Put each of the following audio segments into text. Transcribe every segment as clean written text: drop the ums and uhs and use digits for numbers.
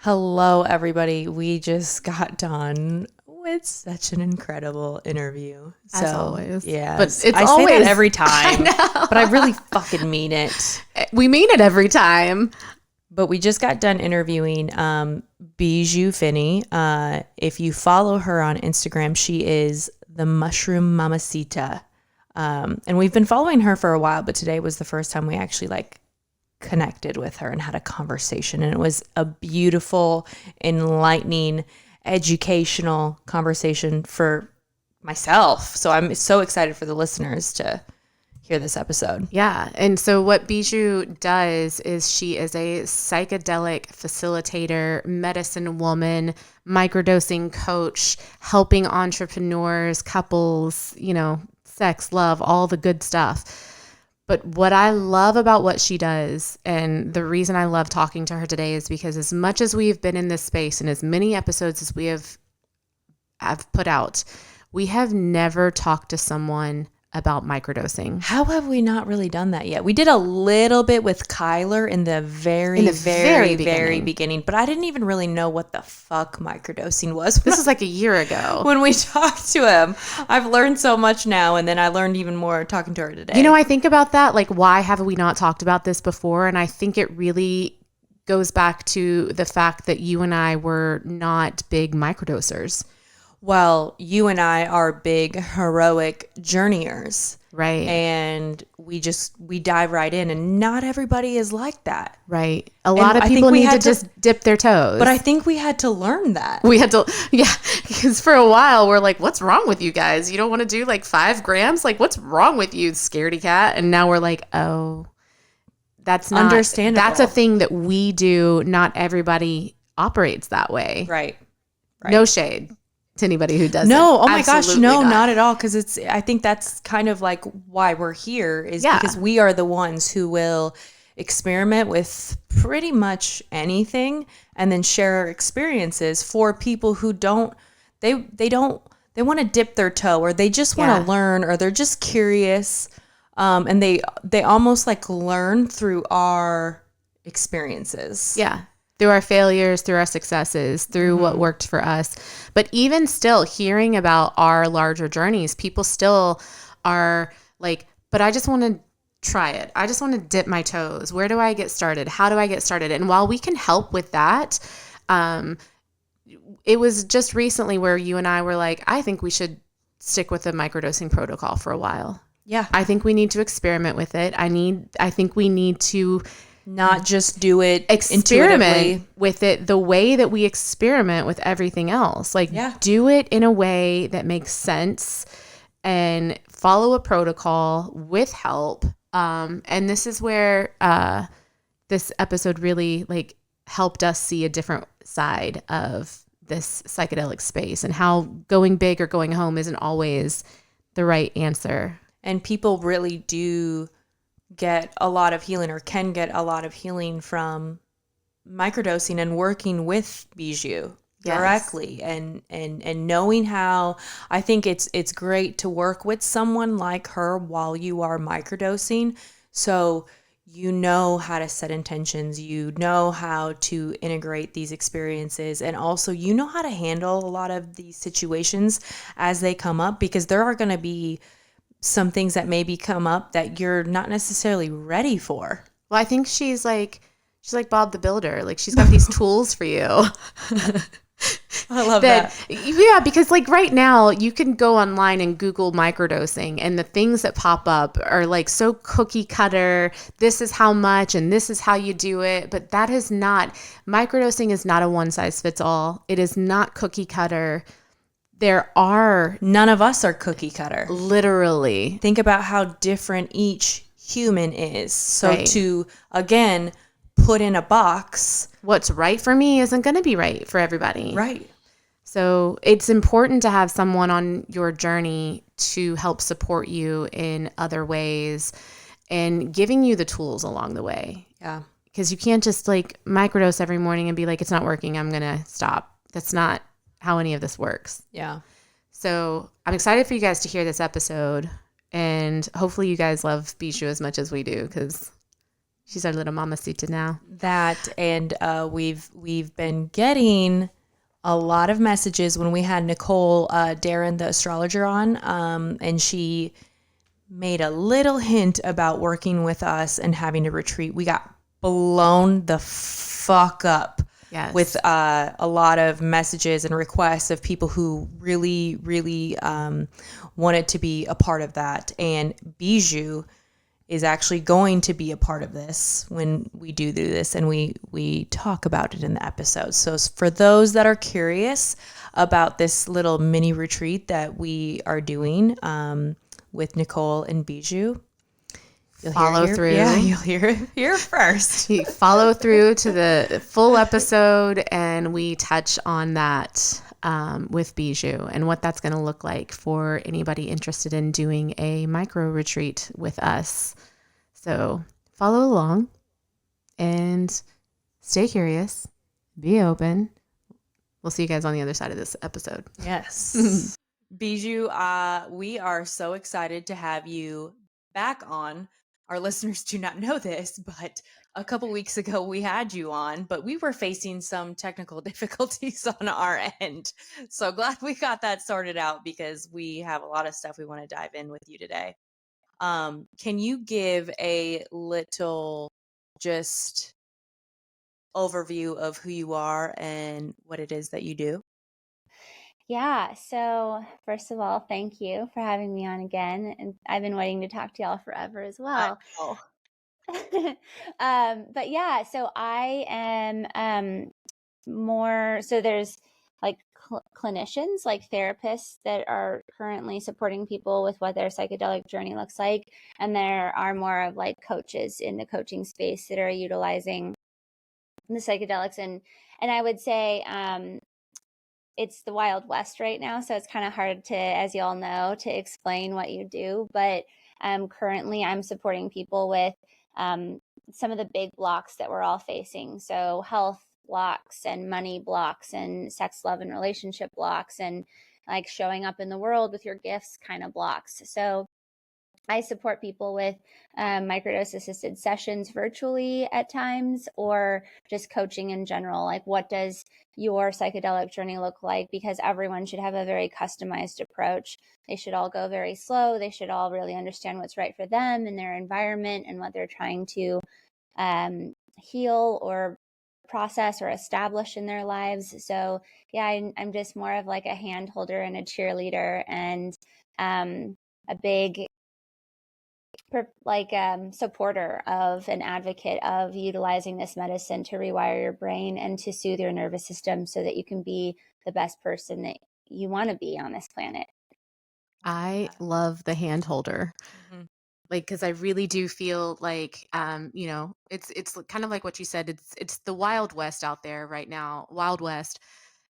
Hello, everybody. We just got done with such an incredible interview. As always. Yes. But it's I always, say that every time, I know. but I really fucking mean it. We mean it every time. But we just got done interviewing Bijou Finney. If you follow her on Instagram, she is the Mushroom Mamacita. And we've been following her for a while, but today was the first time we actually connected with her and had a conversation. And it was a beautiful, enlightening, educational conversation for myself. So I'm so excited for the listeners to hear this episode. Yeah. And so what Bijou does is she is a psychedelic facilitator, medicine woman, microdosing coach, helping entrepreneurs, couples, sex, love, all the good stuff. But what I love about what she does, and the reason I love talking to her today, is because as much as we've been in this space and as many episodes as we have put out, we have never talked to someone about microdosing. How have we not really done that yet? We did a little bit with Kyler in the very beginning, but I didn't even really know what the fuck microdosing was. This is like a year ago. When we talked to him. I've learned so much now, and then I learned even more talking to her today. I think about that, why have we not talked about this before? And I think it really goes back to the fact that you and I were not big microdosers. Well, you and I are big heroic journeyers. Right. And we dive right in, and not everybody is like that. Right. A lot of people need to just dip their toes. But I think we had to learn that. We had to, because for a while we're like, what's wrong with you guys? You don't want to do 5 grams? What's wrong with you, scaredy cat? And now we're like, oh, that's not understandable. That's a thing that we do. Not everybody operates that way. Right. No shade to anybody who doesn't. No, oh my gosh, no, not. not at all. Because I think that's kind of why we're here is because we are the ones who will experiment with pretty much anything and then share our experiences for people who they want to dip their toe, or they just want to learn, or they're just curious, and they almost learn through our experiences. Yeah. Through our failures, through our successes, through what worked for us. But even still, hearing about our larger journeys, people still are like, but I just want to try it. I just want to dip my toes. Where do I get started? How do I get started? And while we can help with that, it was just recently where you and I were like, I think we should stick with the microdosing protocol for a while. Yeah. I think we need to experiment with it. I think we need to not just do it experiment with it the way that we experiment with everything else. Do it in a way that makes sense and follow a protocol with help. And this is where this episode really helped us see a different side of this psychedelic space and how going big or going home isn't always the right answer. And people really do get a lot of healing, or can get a lot of healing from microdosing and working with Bijou directly, and knowing how. I think it's great to work with someone like her while you are microdosing, so you know how to set intentions, you know how to integrate these experiences, and also you know how to handle a lot of these situations as they come up, because there are going to be some things that maybe come up that you're not necessarily ready for. Well, I think she's like Bob the Builder. She's got these tools for you. I love that. Yeah, because right now you can go online and Google microdosing, and the things that pop up are so cookie cutter. This is how much and this is how you do it. But microdosing is not a one size fits all. It is not cookie cutter. None of us are cookie cutter. Literally. Think about how different each human is. So to, again, put in a box. What's right for me isn't going to be right for everybody. Right. So it's important to have someone on your journey to help support you in other ways and giving you the tools along the way. Yeah. Because you can't just microdose every morning and be like, it's not working, I'm going to stop. That's not how any of this works. Yeah. So I'm excited for you guys to hear this episode, and hopefully you guys love Bijou as much as we do, because She's our little mamacita now. That and we've been getting a lot of messages when we had Nicole Darren, the astrologer, on, and she made a little hint about working with us and having a retreat. We got blown the fuck up Yes. with a lot of messages and requests of people who really, really wanted to be a part of that. And Bijou is actually going to be a part of this when we do this, and we talk about it in the episode. So for those that are curious about this little mini retreat that we are doing with Nicole and Bijou, you'll Follow through. Yeah, you'll hear it here first. You follow through to the full episode, and we touch on that with Bijou and what that's going to look like for anybody interested in doing a micro retreat with us. So follow along and stay curious, be open. We'll see you guys on the other side of this episode. Yes. Bijou, we are so excited to have you back on. Our listeners do not know this, but a couple weeks ago we had you on, but we were facing some technical difficulties on our end. So glad we got that sorted out because we have a lot of stuff we want to dive in with you today. Can you give a little just overview of who you are and what it is that you do? Yeah. So first of all, thank you for having me on again. And I've been waiting to talk to y'all forever as well. But yeah, so I am more, so there's like clinicians, like therapists that are currently supporting people with what their psychedelic journey looks like. And there are more of like coaches in the coaching space that are utilizing the psychedelics. And I would say, it's the Wild West right now, so it's kind of hard to, as you all know, to explain what you do. But currently, I'm supporting people with some of the big blocks that we're all facing. So health blocks and money blocks and sex, love, and relationship blocks, and like showing up in the world with your gifts kind of blocks. So I support people with microdose assisted sessions virtually at times, or just coaching in general. Like, what does your psychedelic journey look like? Because everyone should have a very customized approach. They should all go very slow. They should all really understand what's right for them and their environment and what they're trying to heal or process or establish in their lives. So yeah, I'm just more of like a hand holder and a cheerleader, and a big supporter of, an advocate of utilizing this medicine to rewire your brain and to soothe your nervous system so that you can be the best person that you want to be on this planet. I love the hand holder. Mm-hmm. Like, because I really do feel like, it's kind of like what you said. It's the Wild West out there right now. Wild West.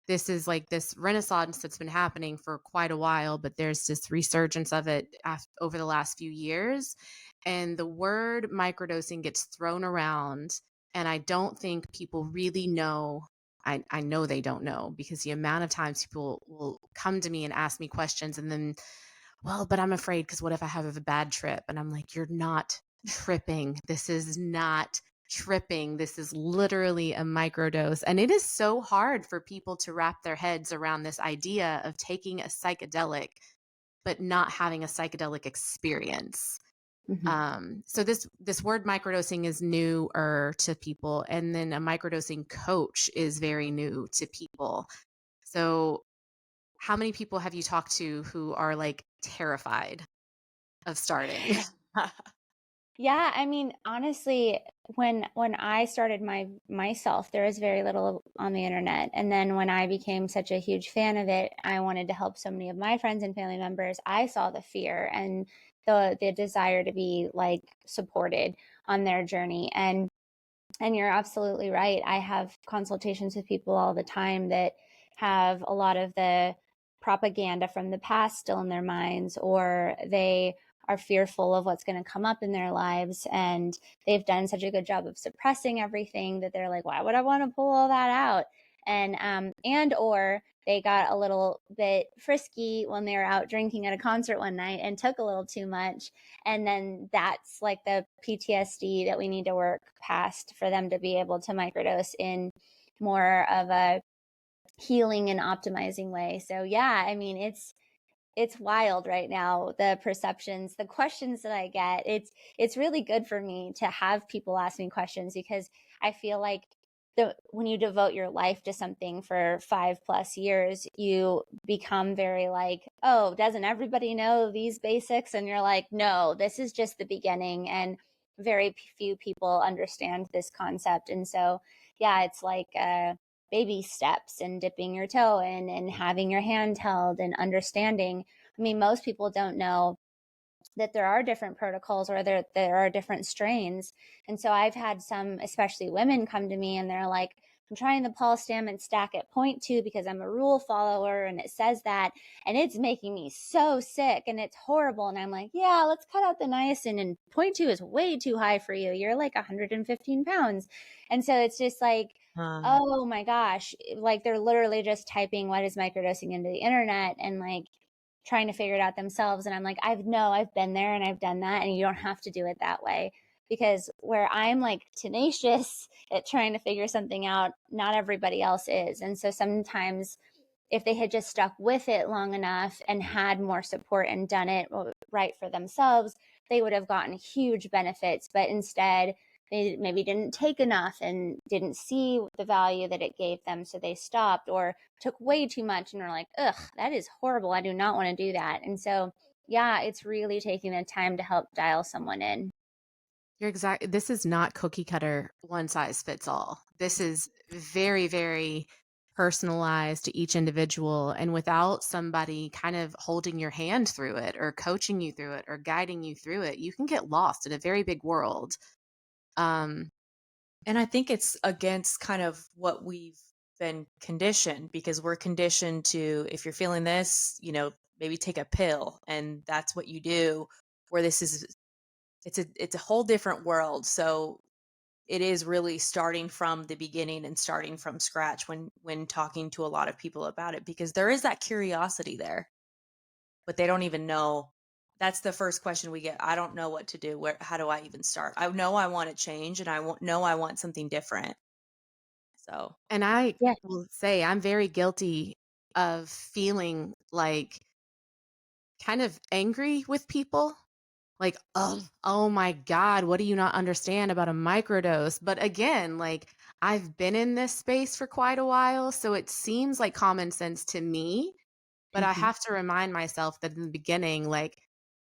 This is like this renaissance that's been happening for quite a while, but there's this resurgence of it over the last few years. And the word microdosing gets thrown around, and I don't think people really know. I know they don't know, because the amount of times people will come to me and ask me questions, and then, well, but I'm afraid because what if I have a bad trip? And I'm like, you're not tripping. This is not tripping. This is literally a microdose. And it is so hard for people to wrap their heads around this idea of taking a psychedelic, but not having a psychedelic experience. So this word microdosing is newer to people. And then a microdosing coach is very new to people. So how many people have you talked to who are like terrified of starting? Yeah, I mean, honestly, when I started myself, there was very little on the internet. And then when I became such a huge fan of it, I wanted to help so many of my friends and family members. I saw the fear and the desire to be like supported on their journey. And you're absolutely right. I have consultations with people all the time that have a lot of the propaganda from the past still in their minds, or they are fearful of what's going to come up in their lives. And they've done such a good job of suppressing everything that they're like, why would I want to pull all that out? and or they got a little bit frisky when they were out drinking at a concert one night and took a little too much. And then that's like the PTSD that we need to work past for them to be able to microdose in more of a healing and optimizing way. So yeah, I mean, it's wild right now, the perceptions, the questions that I get. It's really good for me to have people ask me questions, because I feel like when you devote your life to something for 5+ years, you become very like, oh, doesn't everybody know these basics? And you're like, no, this is just the beginning, and very few people understand this concept. And so yeah, it's like baby steps and dipping your toe in and having your hand held and understanding. I mean, most people don't know that there are different protocols, or there are different strains. And so I've had some, especially women, come to me and they're like, I'm trying the Paul Stamets stack at 0.2 because I'm a rule follower and it says that, and it's making me so sick and it's horrible. And I'm like, yeah, let's cut out the niacin, and 0.2 is way too high for you. You're like 115 pounds. And so it's just like, oh my gosh, like they're literally just typing what is microdosing into the internet and like trying to figure it out themselves. And I'm like, I've been there and I've done that, and you don't have to do it that way. Because where I'm like tenacious at trying to figure something out, not everybody else is. And so sometimes if they had just stuck with it long enough and had more support and done it right for themselves, they would have gotten huge benefits. But instead, they maybe didn't take enough and didn't see the value that it gave them. So they stopped, or took way too much and were like, ugh, that is horrible. I do not want to do that. And so, yeah, it's really taking the time to help dial someone in. You're exact. This is not cookie cutter, one size fits all. This is very, very personalized to each individual. And without somebody kind of holding your hand through it, or coaching you through it, or guiding you through it, you can get lost in a very big world. Um, And I think it's against kind of what we've been conditioned, because we're conditioned to, if you're feeling this, maybe take a pill and that's what you do. Where this is, it's a whole different world. So it is really starting from the beginning and starting from scratch when talking to a lot of people about it, because there is that curiosity there, but they don't even know. That's the first question we get. I don't know what to do. How do I even start? I know I want to change, and know I want something different. So, and I Yeah. will say I'm very guilty of feeling like kind of angry with people. Like, oh my God, what do you not understand about a microdose? But again, like I've been in this space for quite a while, so it seems like common sense to me. But I Mhm. have to remind myself that in the beginning, like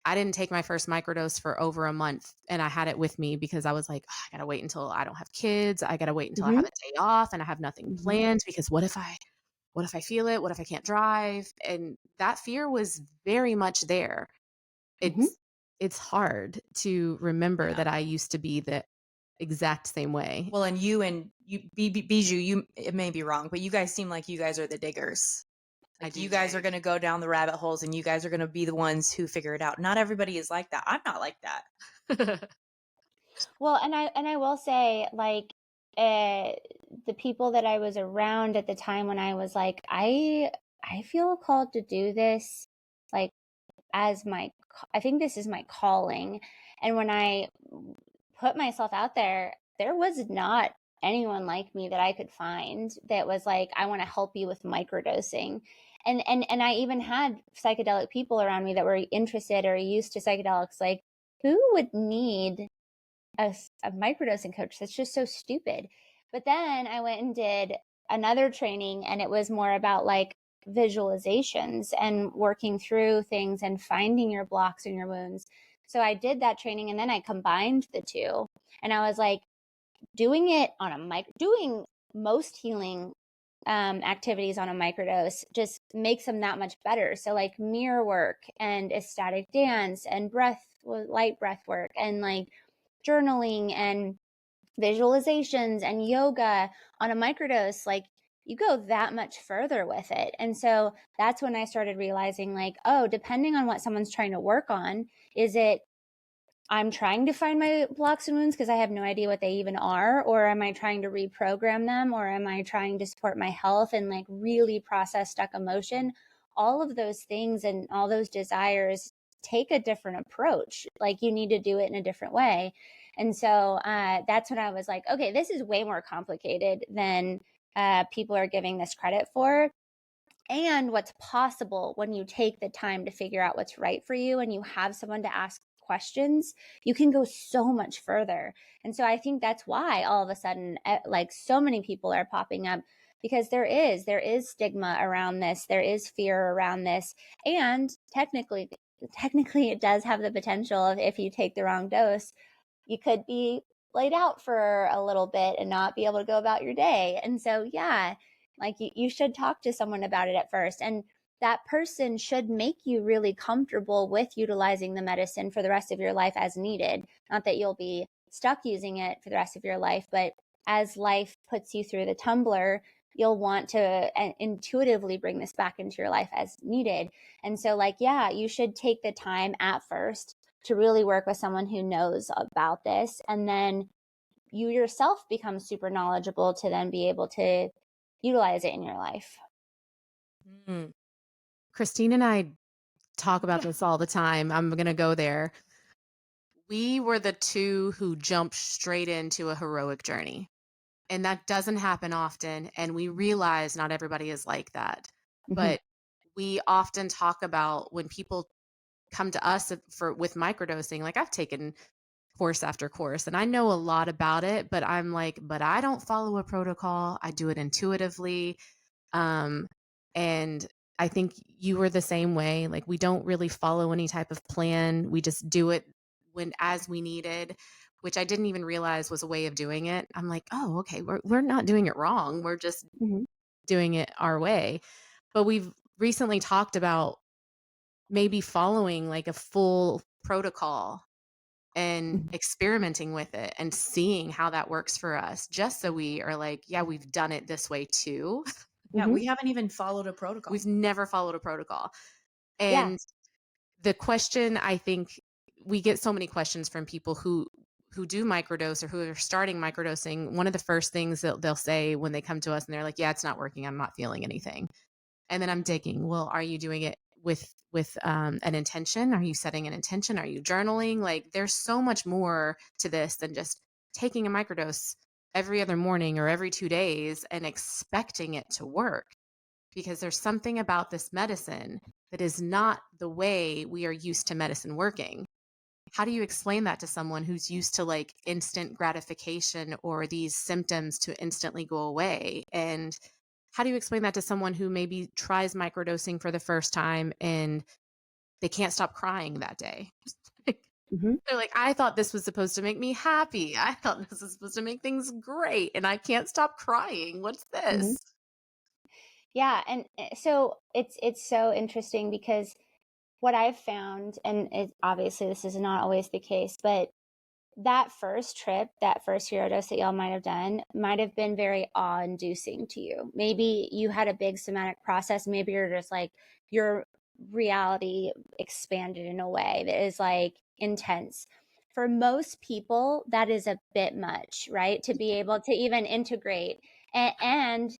I didn't take my first microdose for over a month, and I had it with me because I was like, "Oh, I gotta wait until I don't have kids. I gotta wait until I have Mhm. a day off and I have nothing Mhm. planned, because what if I feel it? What if I can't drive?" And that fear was very much there. Mhm. It's hard to remember yeah. that I used to be the exact same way. Well, and Bijou, it may be wrong, but you guys seem like you guys are the diggers. I Like, do you guys are dig. going to go down the rabbit holes, and you guys are going to be the ones who figure it out. Not everybody is like that. I'm not like that. Well, and I will say, like, uh, the people that I was around at the time when I was like, I feel called to do this, like, as I think this is my calling. And when I put myself out there, there was not anyone like me that I could find that was like, I want to help you with microdosing. And I even had psychedelic people around me that were interested or used to psychedelics. Like, who would need a microdosing coach? That's just so stupid. But then I went and did another training, and it was more about like visualizations and working through things and finding your blocks and your wounds. So I did that training, and then I combined the two. And I was like, doing most healing activities on a microdose just makes them that much better. So like mirror work and ecstatic dance and light breath work and like journaling and visualizations and yoga on a microdose, like you go that much further with it. And so that's when I started realizing, like, oh, depending on what someone's trying to work on, is it I'm trying to find my blocks and wounds because I have no idea what they even are? Or am I trying to reprogram them? Or am I trying to support my health and like really process stuck emotion? All of those things and all those desires take a different approach. Like you need to do it in a different way. And so that's when I was like, okay, this is way more complicated than people are giving this credit for. And what's possible when you take the time to figure out what's right for you and you have someone to ask questions, you can go so much further. And so I think that's why all of a sudden, like so many people are popping up, because there is stigma around this, there is fear around this, and technically it does have the potential of, if you take the wrong dose, you could be laid out for a little bit and not be able to go about your day. And so, yeah, like you should talk to someone about it at first. And that person should make you really comfortable with utilizing the medicine for the rest of your life as needed. Not that you'll be stuck using it for the rest of your life, but as life puts you through the tumbler, you'll want to intuitively bring this back into your life as needed. And so, like, yeah, you should take the time at first to really work with someone who knows about this. And then you yourself become super knowledgeable to then be able to utilize it in your life. Mm. Christine and I talk about this all the time. I'm going to go there. We were the two who jumped straight into a heroic journey. And that doesn't happen often. And we realize not everybody is like that. Mm-hmm. But we often talk about when people come to us with microdosing, like I've taken course after course and I know a lot about it, but I'm like, but I don't follow a protocol. I do it intuitively. And I think you were the same way. Like we don't really follow any type of plan. We just do it as we needed, which I didn't even realize was a way of doing it. I'm like, oh, okay, we're not doing it wrong. We're just Mm-hmm. doing it our way. But we've recently talked about maybe following like a full protocol and experimenting with it and seeing how that works for us, just so we are like, yeah, we've done it this way too. Yeah, Mm-hmm. we haven't even followed a protocol. We've never followed a protocol. Yeah. And the question, I think we get so many questions from people who do microdose or who are starting microdosing. One of the first things that they'll say when they come to us and they're like, yeah, it's not working. I'm not feeling anything. And then I'm digging, well, are you doing it with an intention? Are you setting an intention? Are you journaling? Like there's so much more to this than just taking a microdose every other morning or every 2 days and expecting it to work. Because there's something about this medicine that is not the way we are used to medicine working. How do you explain that to someone who's used to like instant gratification or these symptoms to instantly go away? And how do you explain that to someone who maybe tries microdosing for the first time and they can't stop crying that day? Mm-hmm. They're like, I thought this was supposed to make me happy. I thought this was supposed to make things great. And I can't stop crying. What's this? Mm-hmm. Yeah. And so it's so interesting because what I've found, and obviously this is not always the case, but that first trip, that first hero dose that y'all might have done might have been very awe-inducing to you. Maybe you had a big somatic process. Maybe you're just like, your reality expanded in a way that is like intense. For most people, that is a bit much, right? To be able to even integrate. And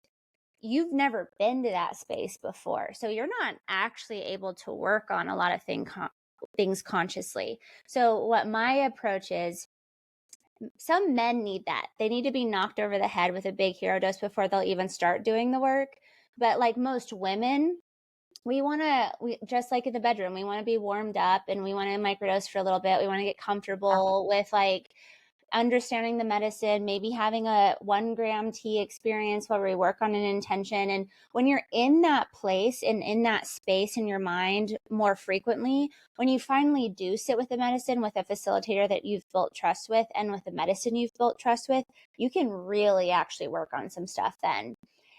you've never been to that space before. So you're not actually able to work on a lot of things consciously. So what my approach is, some men need that. They need to be knocked over the head with a big hero dose before they'll even start doing the work. But like most women, we just like in the bedroom, we want to be warmed up and we want to microdose for a little bit. We want to get comfortable with like understanding the medicine, maybe having a 1 gram tea experience where we work on an intention. And when you're in that place and in that space in your mind more frequently, when you finally do sit with the medicine with a facilitator that you've built trust with and with the medicine you've built trust with, you can really actually work on some stuff then.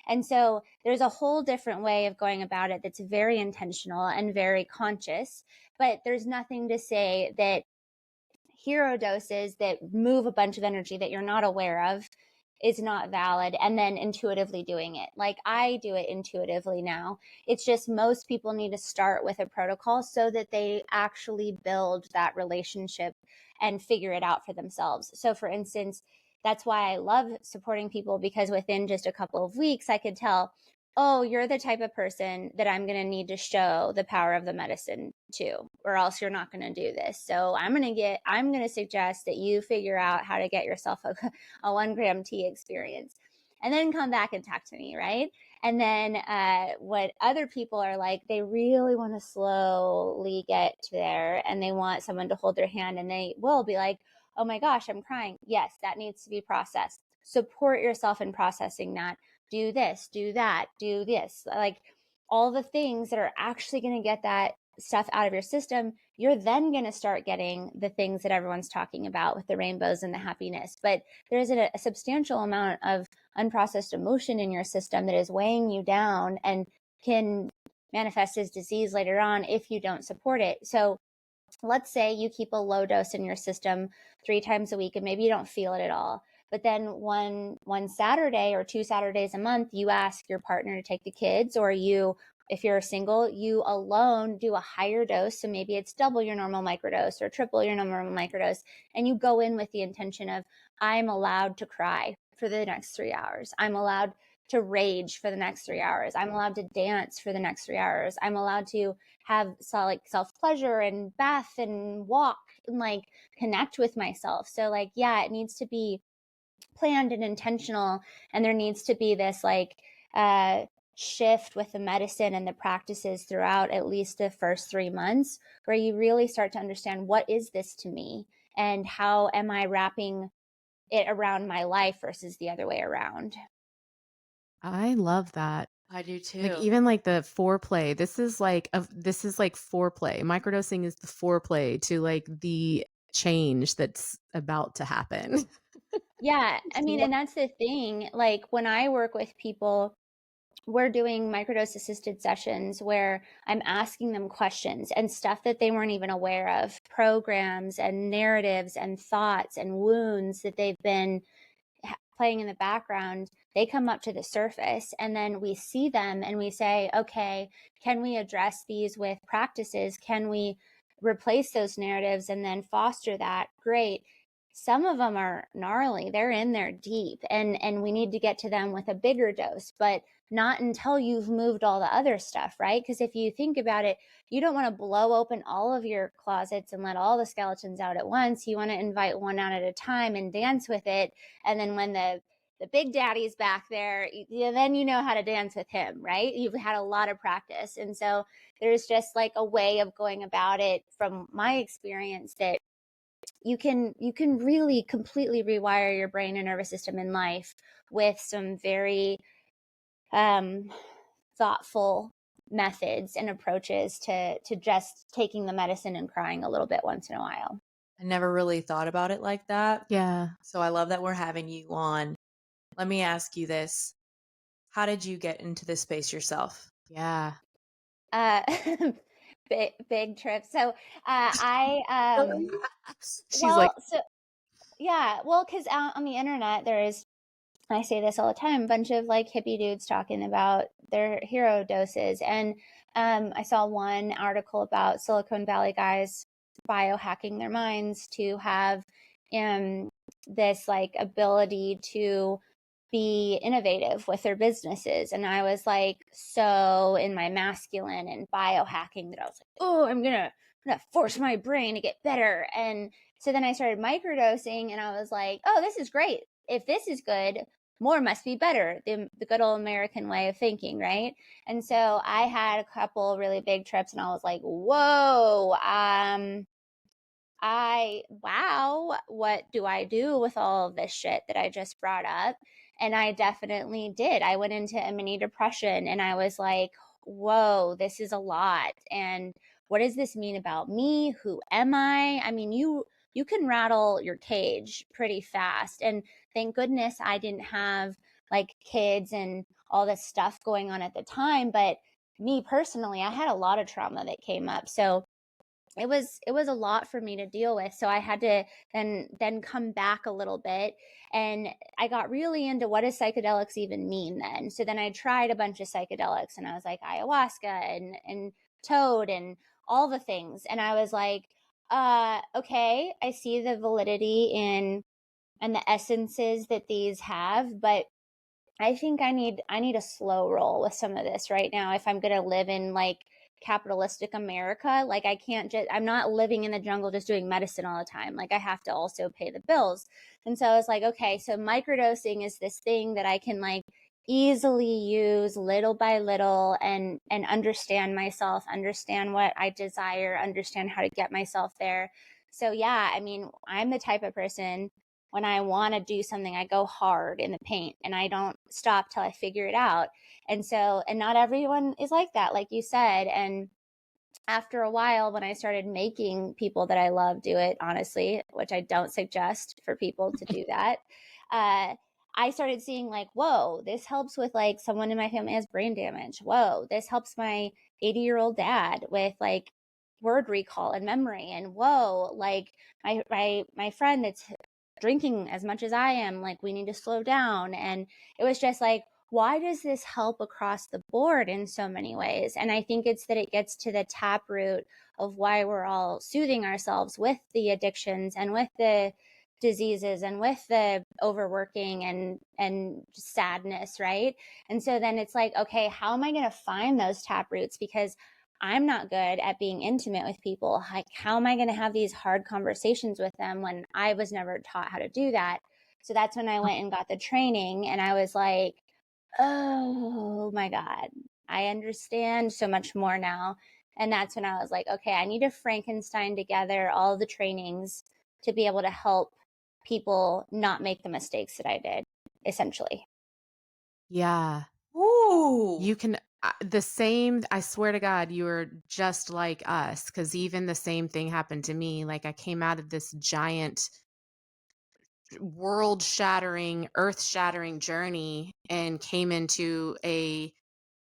And so there's a whole different way of going about it that's very intentional and very conscious. But there's nothing to say that hero doses that move a bunch of energy that you're not aware of is not valid, and then intuitively doing it. Like I do it intuitively now. It's just most people need to start with a protocol so that they actually build that relationship and figure it out for themselves. So for instance, that's why I love supporting people, because within just a couple of weeks, I could tell, oh, you're the type of person that I'm going to need to show the power of the medicine to, or else you're not going to do this. So I'm going to suggest that you figure out how to get yourself a 1 gram tea experience, and then come back and talk to me. Right. And then what other people are like, they really want to slowly get there, and they want someone to hold their hand, and they will be like, oh my gosh, I'm crying. Yes, that needs to be processed. Support yourself in processing that. Do this, do that, do this. Like all the things that are actually going to get that stuff out of your system, you're then going to start getting the things that everyone's talking about with the rainbows and the happiness. But there's a substantial amount of unprocessed emotion in your system that is weighing you down and can manifest as disease later on if you don't support it. So let's say you keep a low dose in your system 3 times a week, and maybe you don't feel it at all. But then one Saturday or 2 Saturdays a month, you ask your partner to take the kids, or you, if you're single, you alone do a higher dose. So maybe it's double your normal microdose or triple your normal microdose. And you go in with the intention of, I'm allowed to cry for the next 3 hours. I'm allowed to rage for the next 3 hours. I'm allowed to dance for the next 3 hours. I'm allowed to have self pleasure and bath and walk and like connect with myself. So like, yeah, it needs to be planned and intentional, and there needs to be this like shift with the medicine and the practices throughout at least the first 3 months, where you really start to understand, what is this to me, and how am I wrapping it around my life versus the other way around. I love that. I do Like too. even like the foreplay. This is like foreplay. Microdosing is the foreplay to like the change that's about to happen. Yeah, I mean, and that's the thing. Like when I work with people, we're doing microdose assisted sessions where I'm asking them questions and stuff that they weren't even aware of, programs and narratives and thoughts and wounds that they've been playing in the background. They come up to the surface, and then we see them and we say, okay, can we address these with practices? Can we replace those narratives and then foster that? Great. Some of them are gnarly, they're in there deep, and we need to get to them with a bigger dose, but not until you've moved all the other stuff, right? Because if you think about it, you don't want to blow open all of your closets and let all the skeletons out at once. You want to invite one out at a time and dance with it, and then when the big daddy's back there, then you know how to dance with him, right? You've had a lot of practice. And so there's just like a way of going about it from my experience that you can really completely rewire your brain and nervous system in life with some very thoughtful methods and approaches to just taking the medicine and crying a little bit once in a while. I never really thought about it like that. Yeah. So I love that we're having you on. Let me ask you this. How did you get into this space yourself? Yeah. Uh, big trip. So I She's like, so yeah, well, because on the internet there is, I say this all the time, a bunch of like hippie dudes talking about their hero doses. And I saw one article about Silicon Valley guys biohacking their minds to have this like ability to be innovative with their businesses. And I was like so in my masculine and biohacking that I was like, oh, I'm gonna force my brain to get better. And so then I started microdosing, and I was like, oh, this is great. If this is good, more must be better. The good old American way of thinking, right? And so I had a couple really big trips, and I was like, whoa, wow, what do I do with all of this shit that I just brought up? And I definitely did. I went into a mini depression, and I was like, whoa, this is a lot. And what does this mean about me? Who am I? I mean, you can rattle your cage pretty fast. And thank goodness I didn't have like kids and all this stuff going on at the time. But me personally, I had a lot of trauma that came up. So it was a lot for me to deal with. So I had to then come back a little bit, and I got really into what does psychedelics even mean then. So then I tried a bunch of psychedelics, and I was like ayahuasca and toad and all the things, and I was like, okay, I see the validity in and the essences that these have, but I think I need a slow roll with some of this right now if I'm going to live in like capitalistic America. Like I can't just I'm not living in the jungle just doing medicine all the time. Like I have to also pay the bills. And so I was like, okay, so microdosing is this thing that I can like easily use little by little and understand myself, understand what I desire, understand how to get myself there. So yeah, I mean, I'm the type of person when I want to do something, I go hard in the paint and I don't stop till I figure it out. And so, and not everyone is like that, like you said. And after a while, when I started making people that I love do it, honestly, which I don't suggest for people to do that, I started seeing like, whoa, this helps with like someone in my family has brain damage. Whoa, this helps my 80-year-old dad with like word recall and memory. And whoa, like my friend that's drinking as much as I am, like we need to slow down. And it was just like, why does this help across the board in so many ways? And I think it's that it gets to the taproot of why we're all soothing ourselves with the addictions and with the diseases and with the overworking and sadness, right? And so then it's like, okay, how am I going to find those taproots? Because I'm not good at being intimate with people. Like, how am I going to have these hard conversations with them when I was never taught how to do that? So that's when I went and got the training, and I was like, oh my God, I understand so much more now. And that's when I was like, okay, I need to Frankenstein together all the trainings to be able to help people not make the mistakes that I did, essentially. Yeah. Ooh. You can the same I swear to God, you are just like us because even the same thing happened to me. Like I came out of this giant world shattering, earth shattering journey and came into a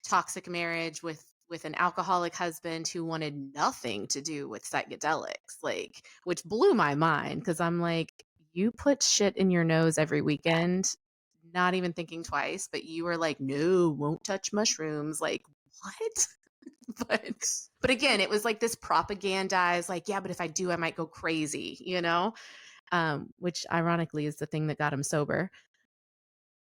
toxic marriage with an alcoholic husband who wanted nothing to do with psychedelics, like which blew my mind because I'm like, you put shit in your nose every weekend, not even thinking twice, but you were like, no, won't touch mushrooms. Like, what? but again, it was like this propagandized, like, yeah, but if I do, I might go crazy, which ironically is the thing that got him sober.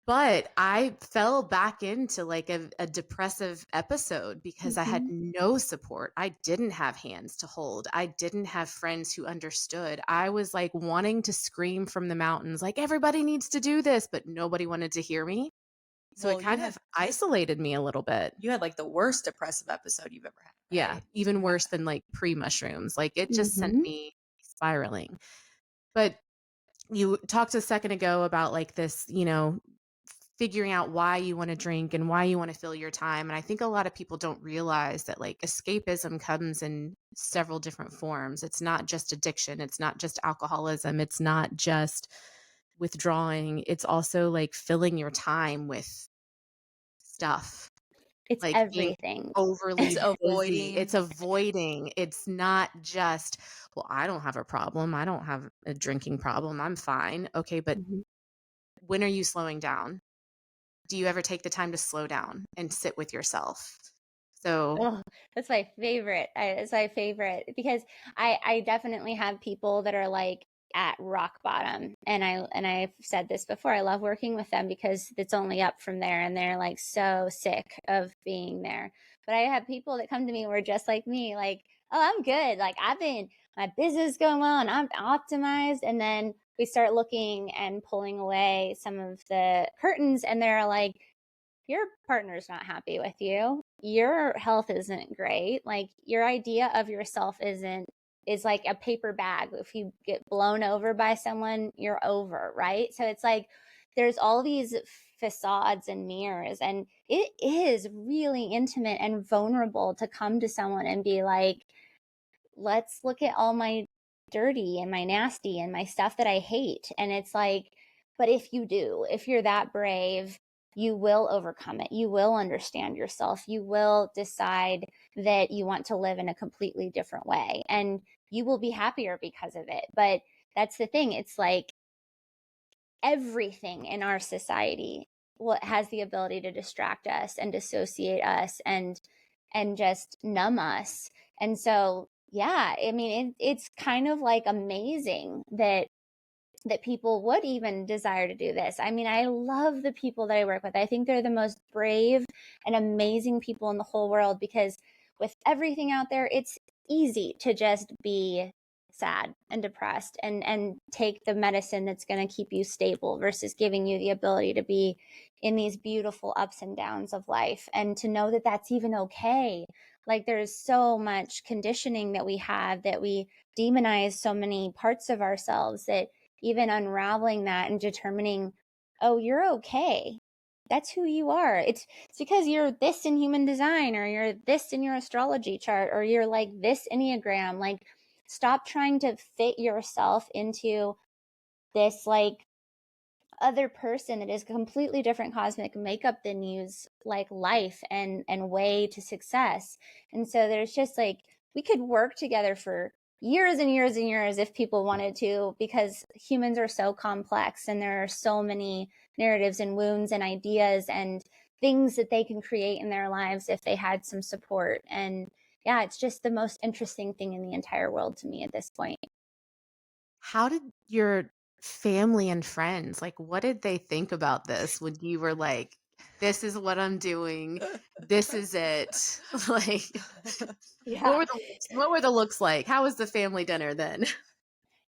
But I fell back into like a depressive episode because I had no support. I didn't have hands to hold. I didn't have friends who understood. I was like wanting to scream from the mountains, like everybody needs to do this, but nobody wanted to hear me. So Well, it kind of isolated me a little bit. you had like the worst depressive episode you've ever had, Yeah, right? even worse than like pre-mushrooms. Like it just sent me spiraling. But you talked a second ago about like this, figuring out why you want to drink and why you want to fill your time. And I think a lot of people don't realize that like escapism comes in several different forms. It's not just addiction, it's not just alcoholism, it's not just withdrawing. It's also like filling your time with stuff, It's like being everything. overly It's busy. avoiding. It's avoiding. It's not just, well, I don't have a problem. I don't have a drinking problem. I'm fine. Okay, but when are you slowing down? Do you ever take the time to slow down and sit with yourself? So, Oh, that's my favorite. It's my favorite because I definitely have people that are like at rock bottom, and I've said this before. I love working with them because it's only up from there, and they're like so sick of being there. But I have people that come to me who are just like me, like, oh, I'm good. Like my business going well, and I'm optimized. And then we start looking and pulling away some of the curtains, and they're like, your partner's not happy with you. Your health isn't great. Like your idea of yourself is like a paper bag. If you get blown over by someone, you're over, right? So it's like there's all these facades and mirrors, and it is really intimate and vulnerable to come to someone and be like, let's look at all my dirty and my nasty and my stuff that I hate. And it's like, but if you do, if you're that brave, you will overcome it. You will understand yourself. You will decide that you want to live in a completely different way, and you will be happier because of it. But that's the thing. It's like everything in our society has the ability to distract us and dissociate us and just numb us. And so, yeah, I mean, it's kind of like amazing that people would even desire to do this. I mean, I love the people that I work with. I think they're the most brave and amazing people in the whole world, because with everything out there, it's easy to just be sad and depressed and take the medicine that's going to keep you stable versus giving you the ability to be in these beautiful ups and downs of life, and to know that that's even okay. Like, there's so much conditioning that we have, that we demonize so many parts of ourselves, that even unraveling that and determining, oh, you're okay. That's who you are. It's because you're this in human design, or you're this in your astrology chart, or you're like this Enneagram. Like, stop trying to fit yourself into this like other person that is a completely different cosmic makeup than you's like life and way to success. And so there's just like, we could work together for years and years and years if people wanted to, because humans are so complex and there are so many narratives and wounds and ideas and things that they can create in their lives if they had some support. And yeah, it's just the most interesting thing in the entire world to me at this point. How did your family and friends, like, what did they think about this when you were like, "This is what I'm doing. This is it." Like, Yeah. what were the looks like? How was the family dinner then?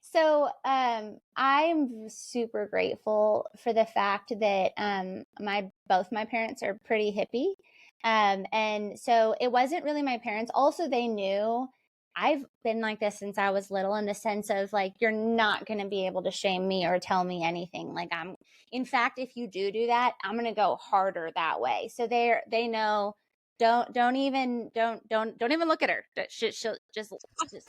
So I'm super grateful for the fact that both my parents are pretty hippie. And so it wasn't really my parents. Also, they knew I've been like this since I was little, in the sense of like, you're not going to be able to shame me or tell me anything. Like, in fact, if you do that, I'm going to go harder that way. So they know, don't even look at her. She'll just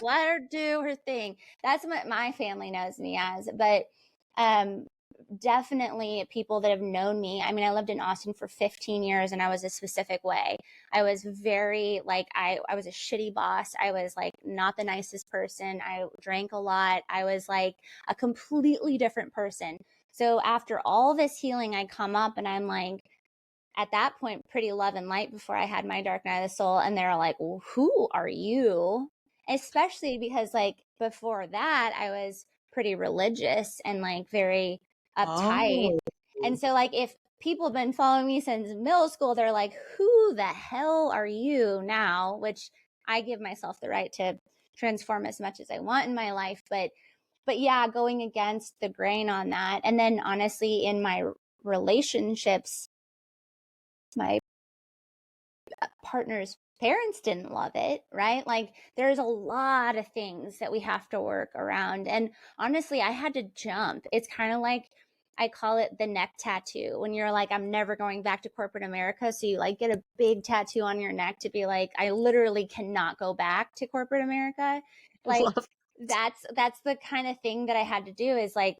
let her do her thing. That's what my family knows me as. But um definitely people that have known me. I mean, I lived in Austin for 15 years and I was a specific way. I was very like, I was a shitty boss. I was like not the nicest person. I drank a lot. I was like a completely different person. So after all this healing, I come up and I'm like, at that point, pretty love and light before I had my dark night of the soul. And they're like, well, who are you? Especially because, like, before that, I was pretty religious and like very uptight. Oh. And so, like, if people have been following me since middle school, they're like, who the hell are you now? Which I give myself the right to transform as much as I want in my life. But yeah, going against the grain on that. And then honestly, in my relationships, my partner's parents didn't love it, right? Like, there's a lot of things that we have to work around. And honestly, I had to jump. It's kind of like, I call it the neck tattoo, when you're like, I'm never going back to corporate America. So you like get a big tattoo on your neck to be like, I literally cannot go back to corporate America. Like, Love. that's the kind of thing that I had to do, is like,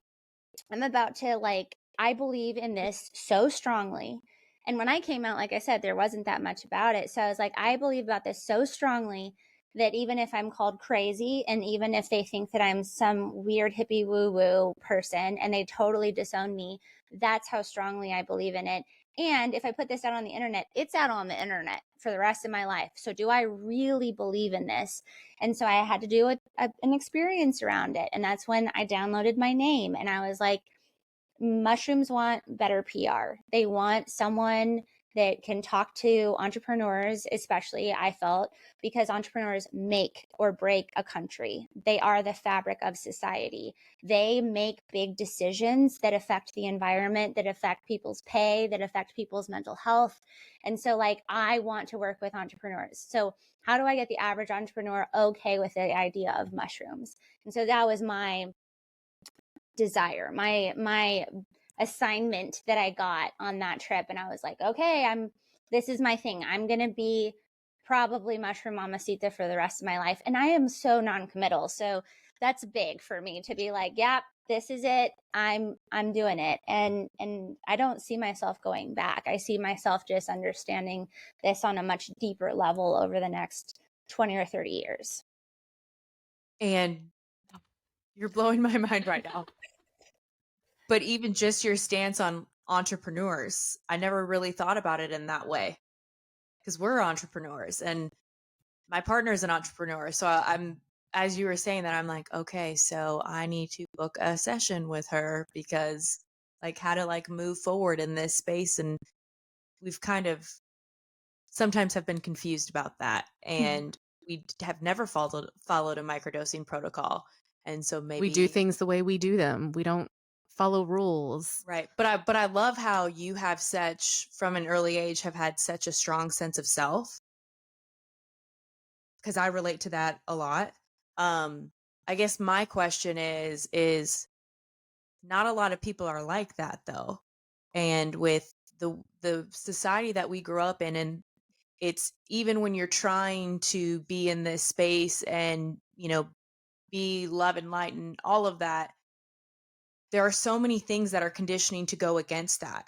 I'm about to like, I believe in this so strongly. And when I came out, like I said, there wasn't that much about it. So I was like, I believe about this so strongly that even if I'm called crazy, and even if they think that I'm some weird hippie woo woo person and they totally disown me, that's how strongly I believe in it. And if I put this out on the internet, it's out on the internet for the rest of my life. So do I really believe in this? And so I had to do an experience around it. And that's when I downloaded my name and I was like, mushrooms want better PR. They want someone that can talk to entrepreneurs, especially, I felt, because entrepreneurs make or break a country. They are the fabric of society. They make big decisions that affect the environment, that affect people's pay, that affect people's mental health. And so, like, I want to work with entrepreneurs. So how do I get the average entrepreneur okay with the idea of mushrooms? And so that was my desire, my assignment that I got on that trip. And I was like, okay, this is my thing. I'm gonna be probably mushroom mamacita for the rest of my life. And I am so non-committal. So that's big for me to be like, yeah, this is it. I'm doing it. And I don't see myself going back. I see myself just understanding this on a much deeper level over the next 20 or 30 years. And you're blowing my mind right now. But even just your stance on entrepreneurs, I never really thought about it in that way, because we're entrepreneurs and my partner is an entrepreneur. So I'm, as you were saying that, I'm like, okay, so I need to book a session with her, because like how to like move forward in this space. And we've kind of sometimes have been confused about that. And we have never followed a microdosing protocol. And so maybe We do things the way we do them. We don't follow rules. right. But I love how you have such, from an early age, have had such a strong sense of self, because I relate to that a lot. I guess my question is not a lot of people are like that though. And with the society that we grew up in, and it's even when you're trying to be in this space and, you know, be love and light and all of that, there are so many things that are conditioning to go against that.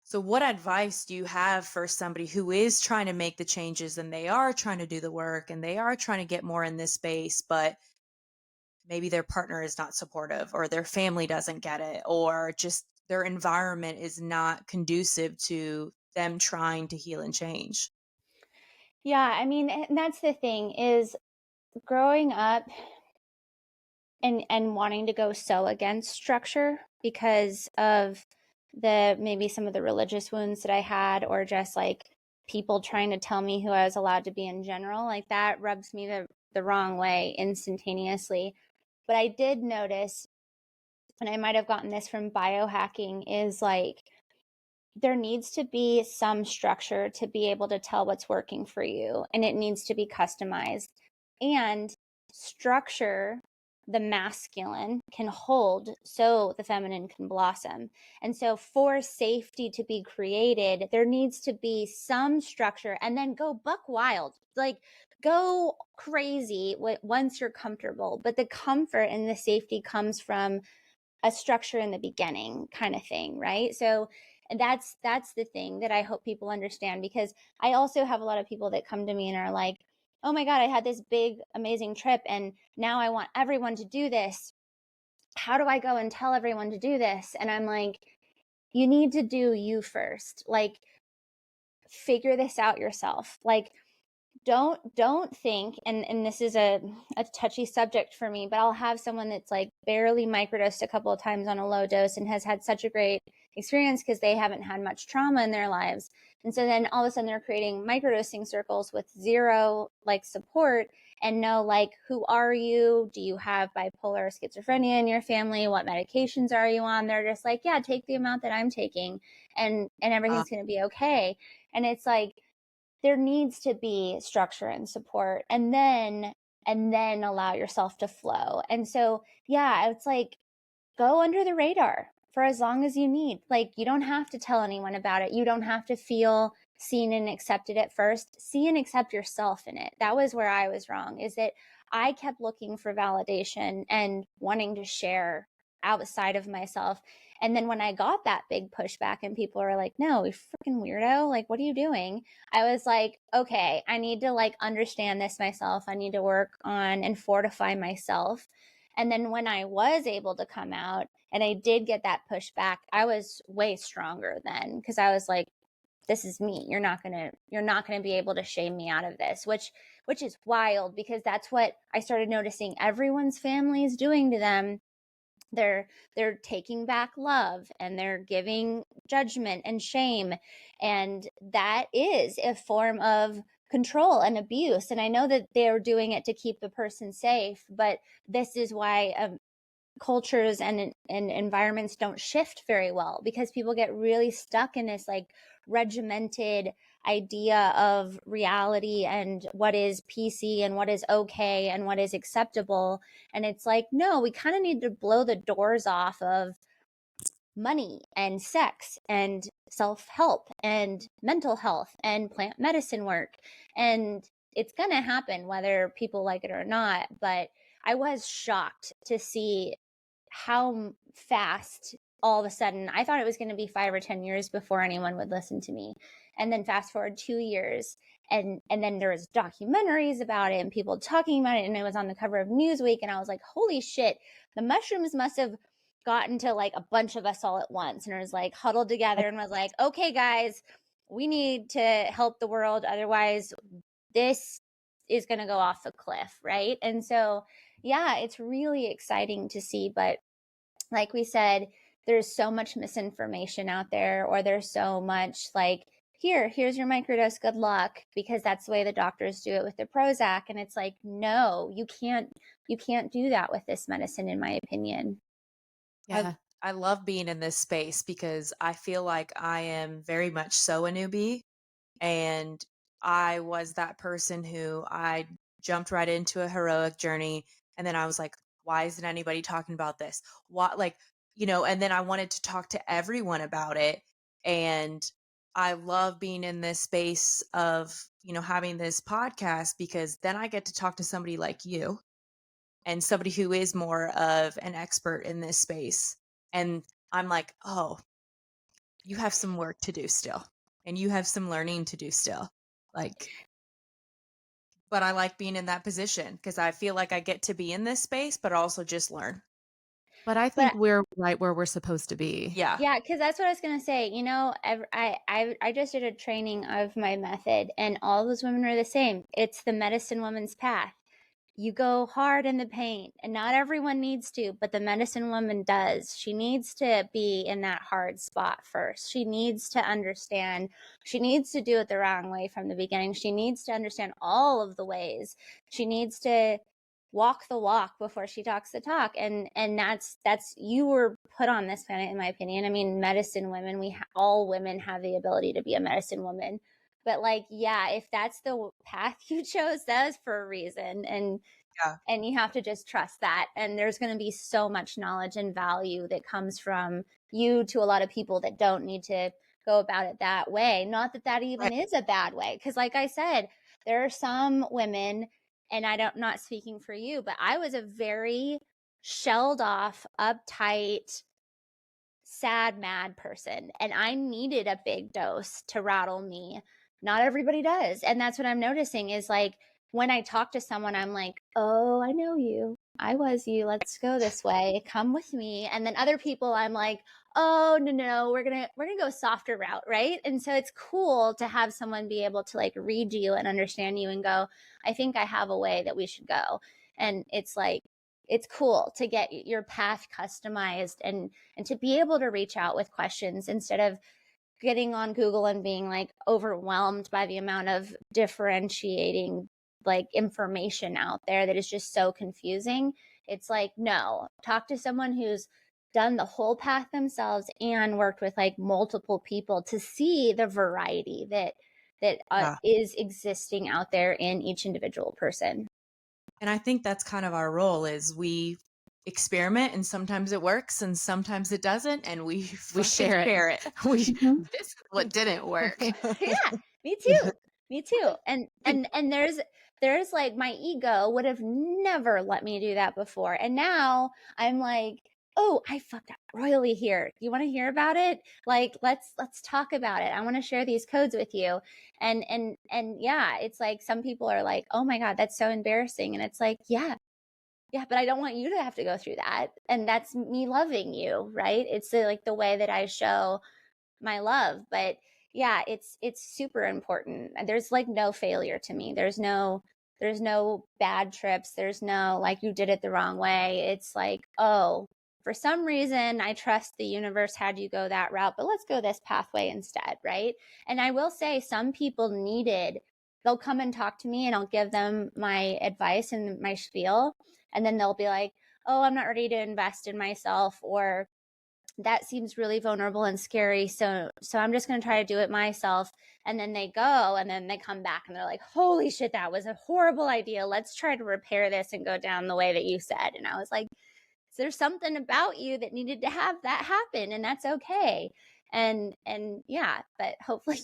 So what advice do you have for somebody who is trying to make the changes and they are trying to do the work and they are trying to get more in this space, but maybe their partner is not supportive or their family doesn't get it, or just their environment is not conducive to them trying to heal and change? Yeah, I mean, and that's the thing is growing up and wanting to go so against structure because of the maybe some of the religious wounds that I had, or just like people trying to tell me who I was allowed to be in general, like that rubs me the wrong way instantaneously. But I did notice, and I might have gotten this from biohacking, is like there needs to be some structure to be able to tell what's working for you, and it needs to be customized. And structure, the masculine can hold so the feminine can blossom. And so for safety to be created, there needs to be some structure, and then go buck wild, like go crazy once you're comfortable. But the comfort and the safety comes from a structure in the beginning, kind of thing, right? So that's the thing that I hope people understand, because I also have a lot of people that come to me and are like, oh my God, I had this big, amazing trip and now I want everyone to do this. How do I go and tell everyone to do this? And I'm like, you need to do you first. Like, figure this out yourself. Like, don't think, and this is a touchy subject for me, but I'll have someone that's like barely microdosed a couple of times on a low dose and has had such a great experience because they haven't had much trauma in their lives. And so then all of a sudden they're creating microdosing circles with zero like support and no like, who are you? Do you have bipolar or schizophrenia in your family? What medications are you on? They're just like, yeah, take the amount that I'm taking and everything's going to be okay. And it's like, there needs to be structure and support, and then allow yourself to flow. And so, yeah, it's like go under the radar for as long as you need. Like, you don't have to tell anyone about it. You don't have to feel seen and accepted at first. See and accept yourself in it. That was where I was wrong, is that I kept looking for validation and wanting to share outside of myself. And then when I got that big pushback and people are like, no, you freaking weirdo, like, what are you doing? I was like, okay, I need to like understand this myself. I need to work on and fortify myself. And then when I was able to come out and I did get that pushback, I was way stronger then, because I was like, this is me. You're not going to be able to shame me out of this, which is wild, because that's what I started noticing everyone's family is doing to them. They're taking back love and they're giving judgment and shame, and that is a form of control and abuse. And I know that they're doing it to keep the person safe, but this is why cultures and environments don't shift very well, because people get really stuck in this like regimented idea of reality and what is PC and what is okay and what is acceptable. And it's like, no, we kind of need to blow the doors off of money and sex and self-help and mental health and plant medicine work. And it's going to happen whether people like it or not. But I was shocked to see fast all of a sudden, I thought it was going to be 5 or 10 years before anyone would listen to me. And then fast forward 2 years, and then there was documentaries about it and people talking about it, and it was on the cover of Newsweek, and I was like, holy shit, the mushrooms must have gotten to like a bunch of us all at once, and it was like huddled together and was like, okay guys, we need to help the world, otherwise this is going to go off the cliff, right? And so yeah, it's really exciting to see. But like we said, there's so much misinformation out there, or there's so much like, here's your microdose, good luck, because that's the way the doctors do it with the Prozac. And it's like, no, you can't do that with this medicine, in my opinion. Yeah. I love being in this space because I feel like I am very much so a newbie. And I was that person who I jumped right into a heroic journey. And then I was like, why isn't anybody talking about this? What, like, and then I wanted to talk to everyone about it. And I love being in this space of, having this podcast, because then I get to talk to somebody like you and somebody who is more of an expert in this space. And I'm like, oh, you have some work to do still, and you have some learning to do still. Like, but I like being in that position because I feel like I get to be in this space, but also just learn. But I But think we're right where we're supposed to be. Yeah. yeah, because that's what I was gonna say. I just did a training of my method, and all those women are the same. It's the medicine woman's path. You go hard in the paint, and not everyone needs to, but the medicine woman does. She needs to be in that hard spot first. She needs to understand. She needs to do it the wrong way from the beginning. She needs to understand all of the ways. She needs to walk the walk before she talks the talk. And that's you were put on this planet, in my opinion. I mean, medicine women, all women have the ability to be a medicine woman. But like, yeah, if that's the path you chose, that is for a reason. And Yeah. and you have to just trust that. And there's going to be so much knowledge and value that comes from you to a lot of people that don't need to go about it that way. Not that that even is a bad way. Because like I said, there are some women, and not speaking for you, but I was a very shelled off, uptight, sad, mad person. And I needed a big dose to rattle me. Not everybody does. And that's what I'm noticing is like, when I talk to someone, I'm like, oh, I know you. I was you. Let's go this way. Come with me. And then other people, I'm like, oh, no, we're going to go softer route. Right. And so it's cool to have someone be able to like read you and understand you and go, I think I have a way that we should go. And it's like, it's cool to get your path customized and to be able to reach out with questions instead of getting on Google and being like overwhelmed by the amount of differentiating like information out there that is just so confusing. It's like, no, talk to someone who's done the whole path themselves and worked with like multiple people to see the variety that is existing out there in each individual person. And I think that's kind of our role is we experiment, and sometimes it works and sometimes it doesn't, and we share it. This is what didn't work. Yeah, me too. And there's like, my ego would have never let me do that before, and now I'm like, oh, I fucked up royally here. You want to hear about it? Like, let's talk about it. I want to share these codes with you. And yeah, it's like some people are like, oh my God, that's so embarrassing. And it's like, yeah, but I don't want you to have to go through that. And that's me loving you, right? It's like the way that I show my love. But yeah, it's super important. There's like no failure to me. There's no bad trips. There's no like, you did it the wrong way. It's like, oh, for some reason I trust the universe had you go that route, but let's go this pathway instead, right? And I will say, some people they'll come and talk to me and I'll give them my advice and my spiel, and then they'll be like, oh, I'm not ready to invest in myself, or that seems really vulnerable and scary, so I'm just going to try to do it myself. And then they go, and then they come back and they're like, holy shit, that was a horrible idea. Let's try to repair this and go down the way that you said. And I was like, there's something about you that needed to have that happen, and that's okay. And yeah, but hopefully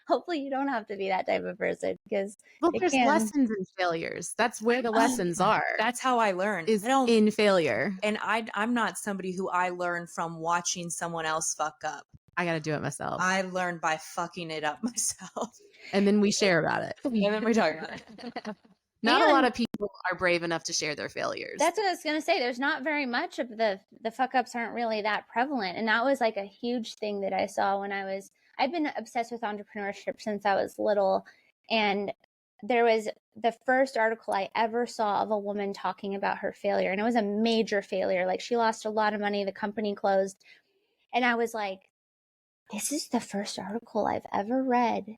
hopefully you don't have to be that type of person, because Well, it there's can. lessons in failures. That's where the Oh, lessons are, that's how I learn. is I don't, in failure. and I'm not somebody who I learn from watching someone else fuck up. I got to do it myself. I learn by fucking it up myself. And then we share about it. And then we talk about it. Not a And lot of people are brave enough to share their failures. that's what I was going to say. There's not very much of the fuck ups aren't really that prevalent. And that was like a huge thing that I saw when I've been obsessed with entrepreneurship since I was little. And there was the first article I ever saw of a woman talking about her failure. And it was a major failure. Like, she lost a lot of money. The company closed. And I was like, this is the first article I've ever read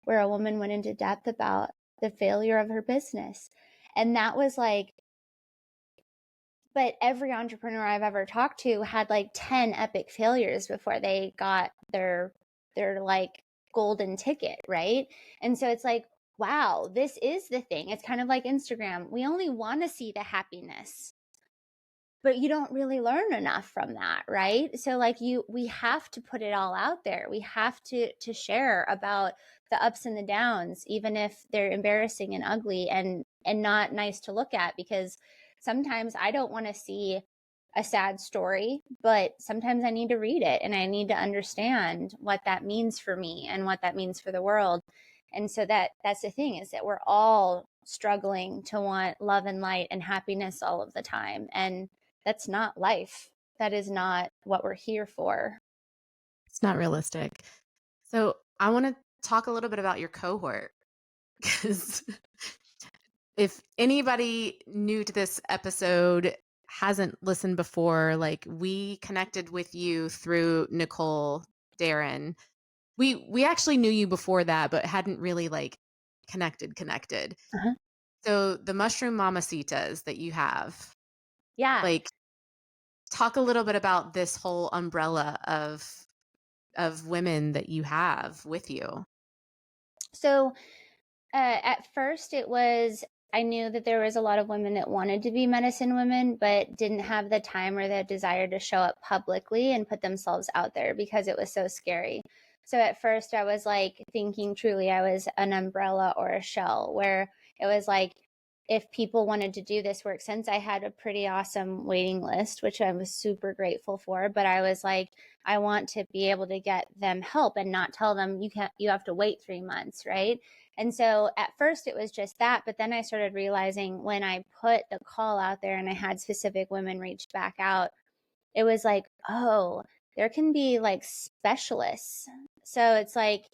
where a woman went into depth about the failure of her business. And that was like, but every entrepreneur I've ever talked to had like 10 epic failures before they got their like golden ticket, right? And so it's like, wow, this is the thing. It's kind of like Instagram. We only want to see the happiness, but you don't really learn enough from that, right? So like we have to put it all out there. We have to share about the ups and the downs, even if they're embarrassing and ugly and not nice to look at, because sometimes I don't want to see a sad story, but sometimes I need to read it and I need to understand what that means for me and what that means for the world. And so that's the thing, is that we're all struggling to want love and light and happiness all of the time. And that's not life. That is not what we're here for. It's not realistic. So I want to talk a little bit about your cohort, because if anybody new to this episode hasn't listened before, like, we connected with you through Nicole Darren. We actually knew you before that, but hadn't really like connected. Uh-huh. So the mushroom mamacitas that you have, Yeah. like, talk a little bit about this whole umbrella of women that you have with you. So at first it was, I knew that there was a lot of women that wanted to be medicine women, but didn't have the time or the desire to show up publicly and put themselves out there because it was so scary. So at first I was like thinking truly I was an umbrella or a shell, where it was like, if people wanted to do this work, since I had a pretty awesome waiting list, which I was super grateful for, but I was like, I want to be able to get them help and not tell them you have to wait 3 months, right? And so at first it was just that, but then I started realizing when I put the call out there and I had specific women reach back out, it was like, oh, there can be like specialists. So it's like,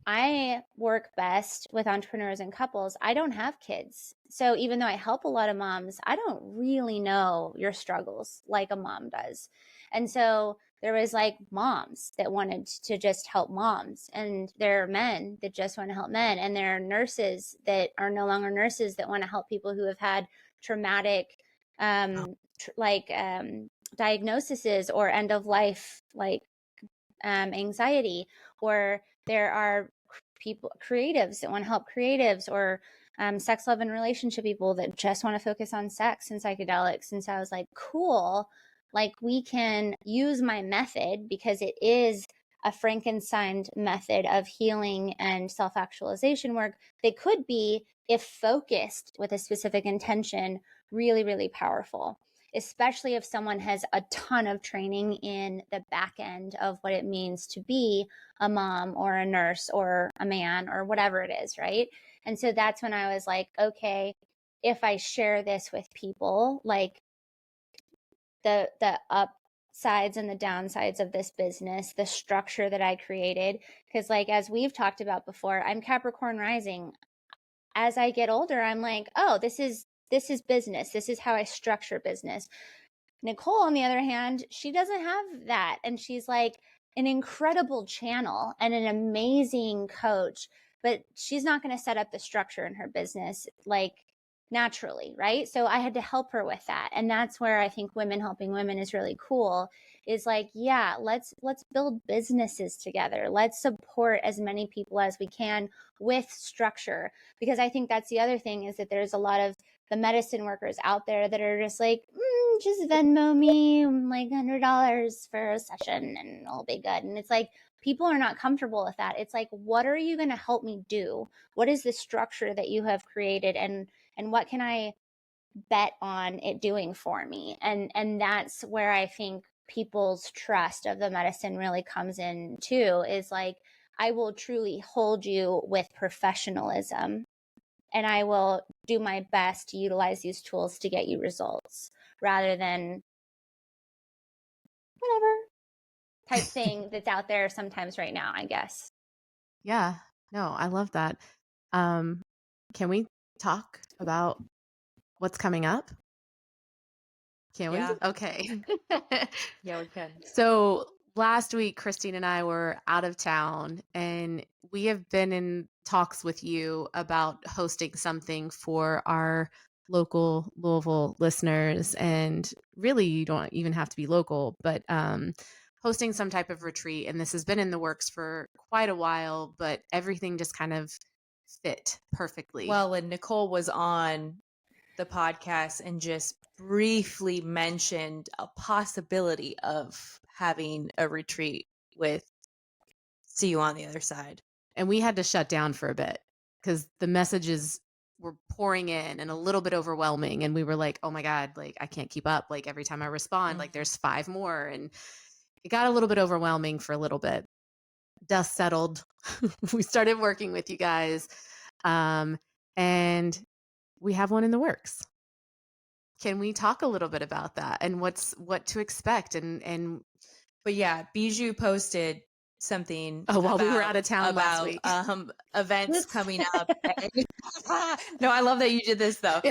I work best with entrepreneurs and couples. I don't have kids. So even though I help a lot of moms, I don't really know your struggles like a mom does. And so there was like moms that wanted to just help moms, and there are men that just want to help men, and there are nurses that are no longer nurses that want to help people who have had traumatic diagnoses or end of life anxiety, or there are people, creatives that want to help creatives, or sex, love, and relationship people that just want to focus on sex and psychedelics. And so I was like, cool, like we can use my method, because it is a Frankenstein method of healing and self-actualization work that could be, if focused with a specific intention, really, really powerful, especially if someone has a ton of training in the back end of what it means to be a mom or a nurse or a man or whatever it is, right? And so that's when I was like, okay, if I share this with people, like the upsides and the downsides of this business, the structure that I created, because like as we've talked about before, I'm Capricorn rising. As I get older, I'm like, oh, this is business. This is how I structure business. Nicole, on the other hand, she doesn't have that. And she's like an incredible channel and an amazing coach, but she's not going to set up the structure in her business like naturally, right? So I had to help her with that. And that's where I think women helping women is really cool, is like, yeah, let's build businesses together. Let's support as many people as we can with structure. Because I think that's the other thing, is that there's a lot of the medicine workers out there that are just like, just Venmo me like $100 for a session and it'll be good. And it's like, people are not comfortable with that. It's like, what are you going to help me do? What is the structure that you have created, and what can I bet on it doing for me? And that's where I think people's trust of the medicine really comes in too, is like, I will truly hold you with professionalism, and I will do my best to utilize these tools to get you results, rather than whatever type thing that's out there sometimes right now, I guess. Yeah. No, I love that. Can we talk about what's coming up? Can we? Yeah. Okay. Yeah, we can. So last week, Christine and I were out of town, and we have been in talks with you about hosting something for our local Louisville listeners. And really, you don't even have to be local, but hosting some type of retreat. And this has been in the works for quite a while, but everything just kind of fit perfectly. Well, and Nicole was on the podcast and just briefly mentioned a possibility of having a retreat with See You on the Other Side. And we had to shut down for a bit because the messages were pouring in and a little bit overwhelming. And we were like, oh my God, like I can't keep up. Like every time I respond, like there's 5 more. And it got a little bit overwhelming for a little bit. Dust settled. We started working with you guys. And we have one in the works. Can we talk a little bit about that and what to expect? And But yeah, Bijou posted something while we were out of town last week. Events coming up. No, I love that you did this though.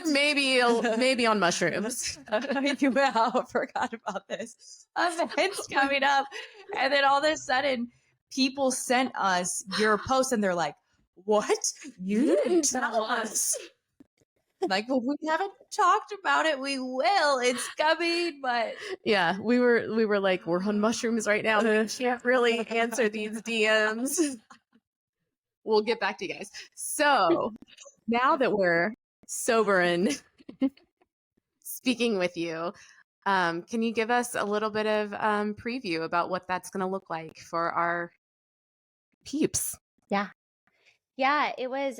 Maybe on mushrooms. I forgot about this. Events coming up, and then all of a sudden, people sent us your post, and they're like, "What? You didn't tell us." Like, well, we haven't talked about it. We will. It's coming, but yeah, we were like, we're on mushrooms right now. We can't really answer these DMs. We'll get back to you guys. So now that we're sober and speaking with you, can you give us a little bit of preview about what that's going to look like for our peeps? Yeah, it was,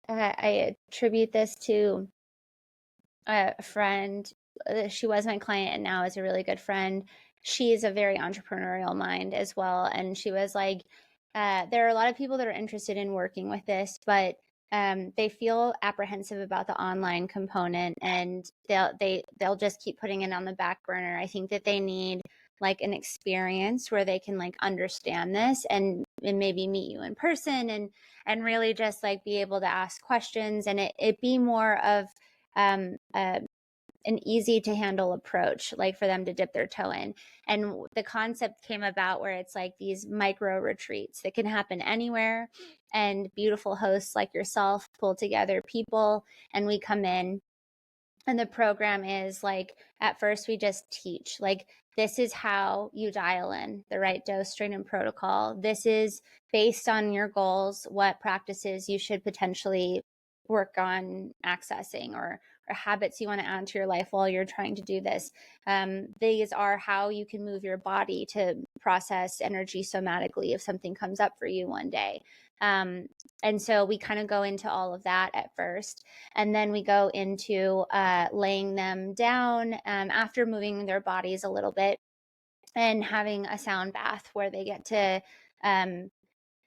I attribute this to a friend. She was my client and now is a really good friend. She's a very entrepreneurial mind as well. And she was like, there are a lot of people that are interested in working with this, but they feel apprehensive about the online component, and they'll just keep putting it on the back burner. I think that they need like an experience where they can like understand this and maybe meet you in person, and really just like be able to ask questions, and it be more of an easy to handle approach, like for them to dip their toe in. And the concept came about where it's like these micro retreats that can happen anywhere, and beautiful hosts like yourself pull together people, and we come in. And the program is like, at first we just teach, like, this is how you dial in the right dose, strain, and protocol. This is based on your goals, what practices you should potentially work on accessing, or habits you want to add to your life while you're trying to do this. These are how you can move your body to process energy somatically if something comes up for you one day. And so we kind of go into all of that at first. And then we go into laying them down after moving their bodies a little bit, and having a sound bath where they get to,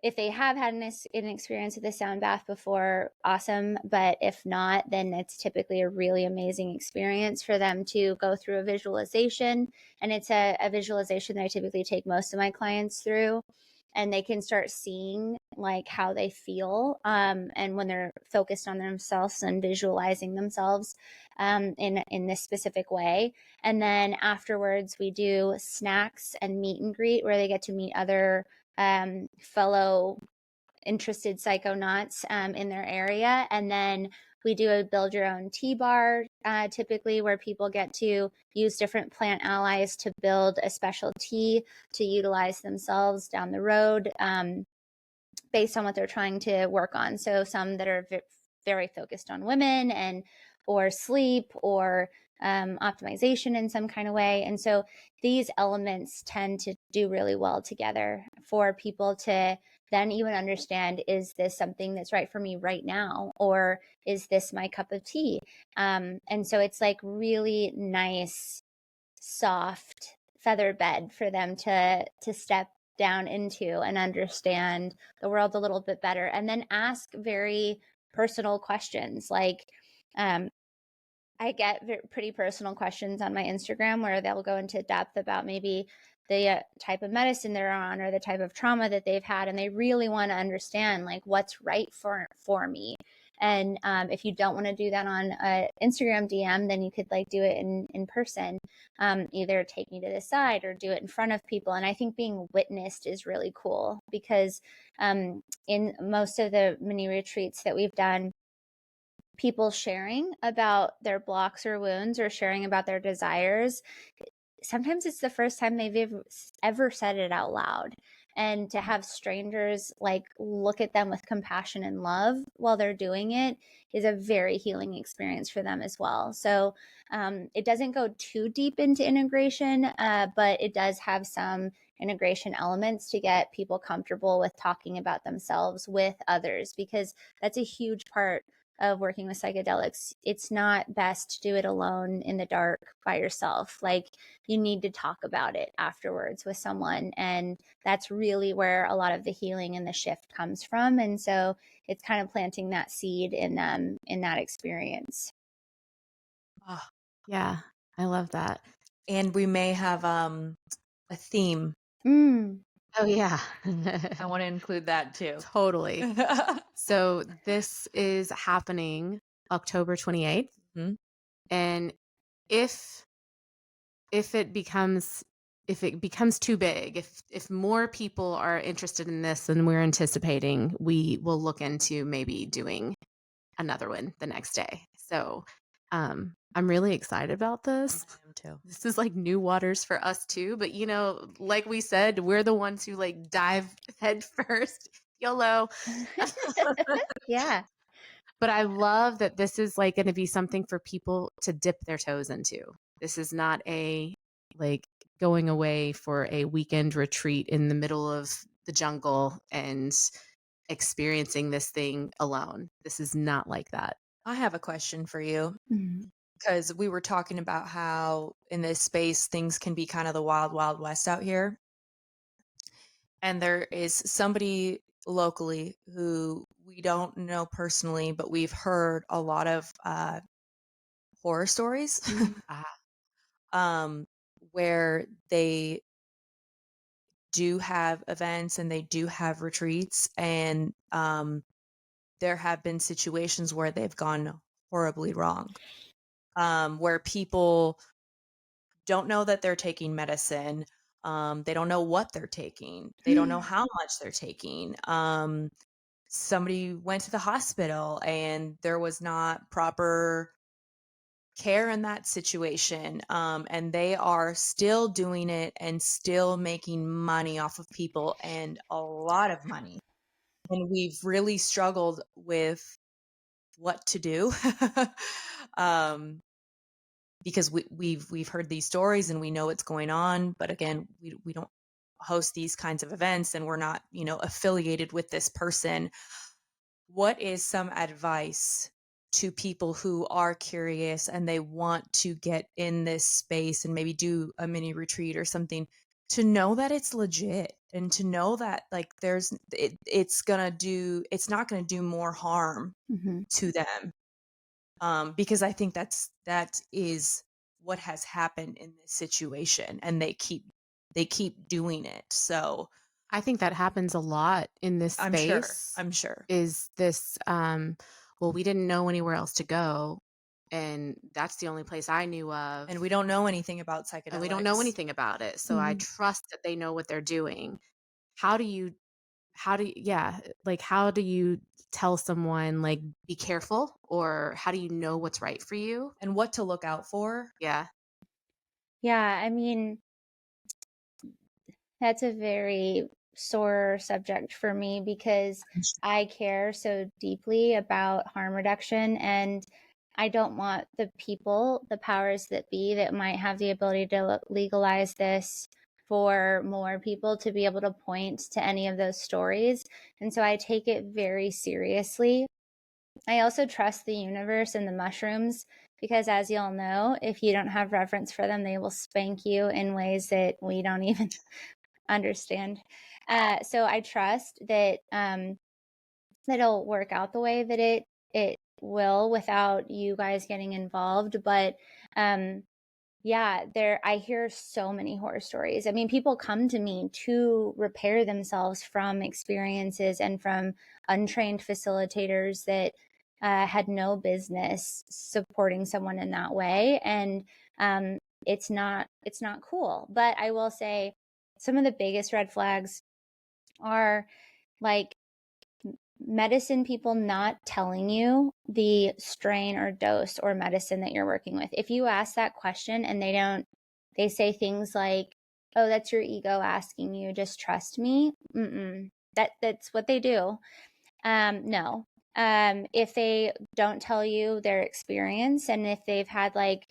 if they have had an experience with a sound bath before, awesome. But if not, then it's typically a really amazing experience for them to go through a visualization. And it's a visualization that I typically take most of my clients through. And they can start seeing like how they feel, and when they're focused on themselves and visualizing themselves in this specific way. And then afterwards, we do snacks and meet and greet where they get to meet other fellow interested psychonauts in their area. And then we do a build your own tea bar, typically, where people get to use different plant allies to build a special tea to utilize themselves down the road, based on what they're trying to work on. So some that are very focused on women or sleep, or optimization in some kind of way. And so these elements tend to do really well together for people to then even understand, is this something that's right for me right now? Or is this my cup of tea? And so it's like really nice, soft feather bed for them to step down into and understand the world a little bit better, and then ask very personal questions. Like I get pretty personal questions on my Instagram where they'll go into depth about maybe the type of medicine they're on or the type of trauma that they've had, and they really want to understand like what's right for me. And if you don't want to do that on Instagram DM, then you could like do it in person. Either take me to the side or do it in front of people. And I think being witnessed is really cool, because in most of the mini retreats that we've done, people sharing about their blocks or wounds or sharing about their desires, sometimes it's the first time they've ever said it out loud. And to have strangers like look at them with compassion and love while they're doing it is a very healing experience for them as well. So it doesn't go too deep into integration, but it does have some integration elements to get people comfortable with talking about themselves with others, because that's a huge part of working with psychedelics. It's not best to do it alone in the dark by yourself. Like, you need to talk about it afterwards with someone. And that's really where a lot of the healing and the shift comes from. And so it's kind of planting that seed in them in that experience. Oh, Yeah, I love that. and we may have a theme. Oh, yeah. I want to include that too. Totally. So this is happening October 28th. Mhm. And if it becomes too big, if more people are interested in this than we're anticipating, we will look into maybe doing another one the next day. So I'm really excited about this. I am too. This is like new waters for us too. But like we said, we're the ones who like dive head first. YOLO. Yeah. But I love that this is like going to be something for people to dip their toes into. This is not a like going away for a weekend retreat in the middle of the jungle and experiencing this thing alone. This is not like that. I have a question for you, Mhm. because we were talking about how in this space things can be kind of the wild, wild west out here. And there is somebody locally who we don't know personally, but we've heard a lot of horror stories Ah, um, where they do have events and they do have retreats. And there have been situations where they've gone horribly wrong, where people don't know that they're taking medicine. They don't know what they're taking. They don't know how much they're taking. Somebody went to the hospital and there was not proper care in that situation. And they are still doing it and still making money off of people, and a lot of money. And we've really struggled with what to do. um, because we've heard these stories and we know what's going on, but again, we don't host these kinds of events and we're not, affiliated with this person. What is some advice to people who are curious and they want to get in this space and maybe do a mini retreat or something, to know that it's legit and to know that like it's not gonna do more harm Mhm. to them? Because I think that is what has happened in this situation, and they keep doing it. So I think that happens a lot in this I'm sure. space. I'm sure. Is this well, we didn't know anywhere else to go, and that's the only place I knew of, And we don't know anything about and we don't know psychedelics. anything about it. So I Mhm. trust that they know what they're doing. Yeah, like how do you tell someone like be careful, or how do you know what's right for you? And what to look out for. Yeah. Yeah, I mean, that's a very sore subject for me because I care so deeply about harm reduction. And I don't want the people, the powers that be that might have the ability to legalize this for more people to be able to point to any of those stories. And so I take it very seriously. I also trust the universe and the mushrooms because, as you all know, if you don't have reverence for them, they will spank you in ways that we don't even understand. So I trust that that it'll work out the way that it will without you guys getting involved. But yeah, I hear so many horror stories. I mean, people come to me to repair themselves from experiences and from untrained facilitators that had no business supporting someone in that way. And it's not cool. But I will say some of the biggest red flags are like medicine people not telling you the strain or dose or medicine that you're working with. If you ask that question and they say things like, "Oh, that's your ego asking you, just trust me." That's what they do. No. If they don't tell you their experience, and if they've had like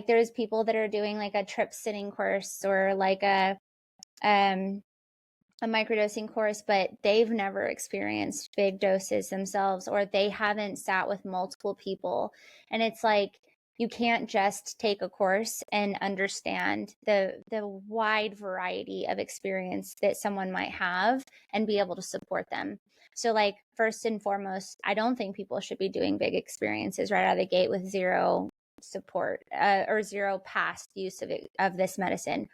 there's people that are doing like a trip sitting course or like a microdosing course, but they've never experienced big doses themselves, or they haven't sat with multiple people. And it's like, you can't just take a course and understand the wide variety of experience that someone might have and be able to support them. So like, first and foremost, I don't think people should be doing big experiences right out of the gate with zero support or zero past use of this medicine.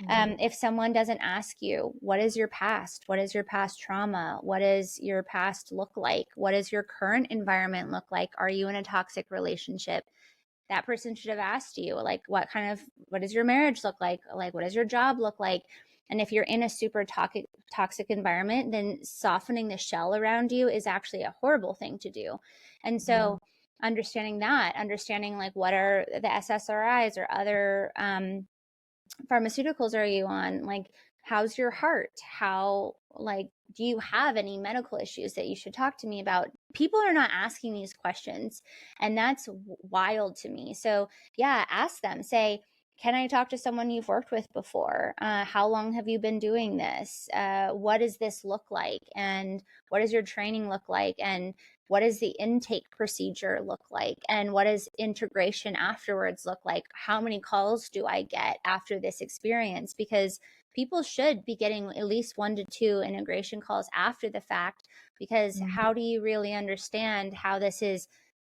If someone doesn't ask you, what is your past? What is your past trauma? What does your past look like? What does your current environment look like? Are you in a toxic relationship? That person should have asked you, like, what does your marriage look like? Like, what does your job look like? And if you're in a super toxic environment, then softening the shell around you is actually a horrible thing to do. And so understanding like, what are the SSRIs or other pharmaceuticals are you on? Like, how's your heart? How, like, do you have any medical issues that you should talk to me about? People are not asking these questions, and that's wild to me. So yeah, ask them. Say, can I talk to someone you've worked with before? How long have you been doing this? What does this look like? And what does your training look like? And what does the intake procedure look like? And what does integration afterwards look like? How many calls do I get after this experience? Because people should be getting at least 1 to 2 integration calls after the fact, because how do you really understand how this is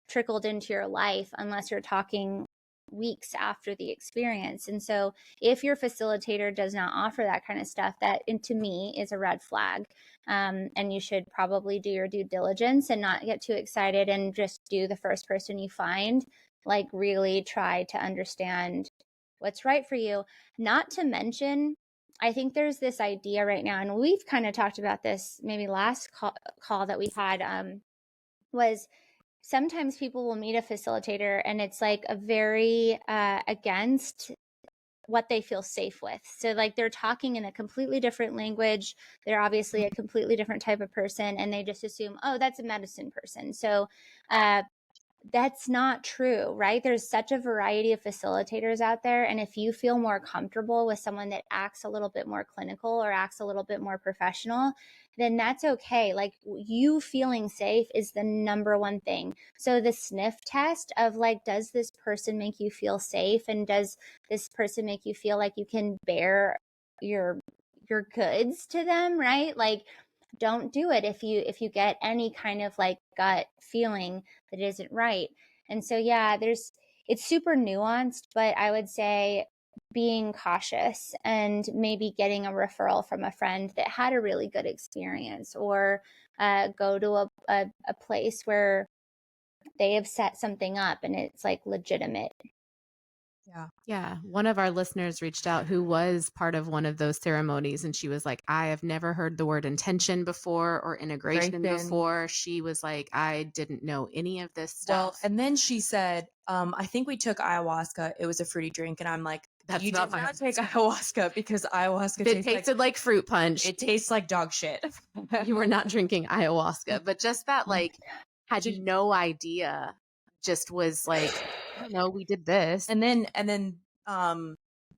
trickled into your life unless you're talking weeks after the experience? And so if your facilitator does not offer that kind of stuff, that to me is a red flag. And you should probably do your due diligence and not get too excited and just do the first person you find. Like, really try to understand what's right for you. Not to mention, I think there's this idea right now, and we've kind of talked about this maybe last call that we had, was sometimes people will meet a facilitator and it's like a very against what they feel safe with. So like, they're talking in a completely different language. They're obviously a completely different type of person, and they just assume, oh, that's a medicine person. So that's not true, right? There's such a variety of facilitators out there. And if you feel more comfortable with someone that acts a little bit more clinical or acts a little bit more professional, then that's okay. Like, you feeling safe is the number one thing. So the sniff test of like, does this person make you feel safe? And does this person make you feel like you can bear your goods to them, right? Like, don't do it if you get any kind of like gut feeling that isn't right. And so yeah, it's super nuanced, but I would say being cautious and maybe getting a referral from a friend that had a really good experience, or go to a place where they have set something up and it's like legitimate. Yeah. One of our listeners reached out who was part of one of those ceremonies, and she was like, I have never heard the word intention before or integration before. She was like, I didn't know any of this Well, stuff. and then she said, I think we took ayahuasca. It was a fruity drink. And I'm like, That's you not did fine. not take ayahuasca, because ayahuasca It tasted like fruit punch. it tastes like dog shit. You were not drinking ayahuasca, but just that, like, had no idea just was like, I don't know, we did this. And then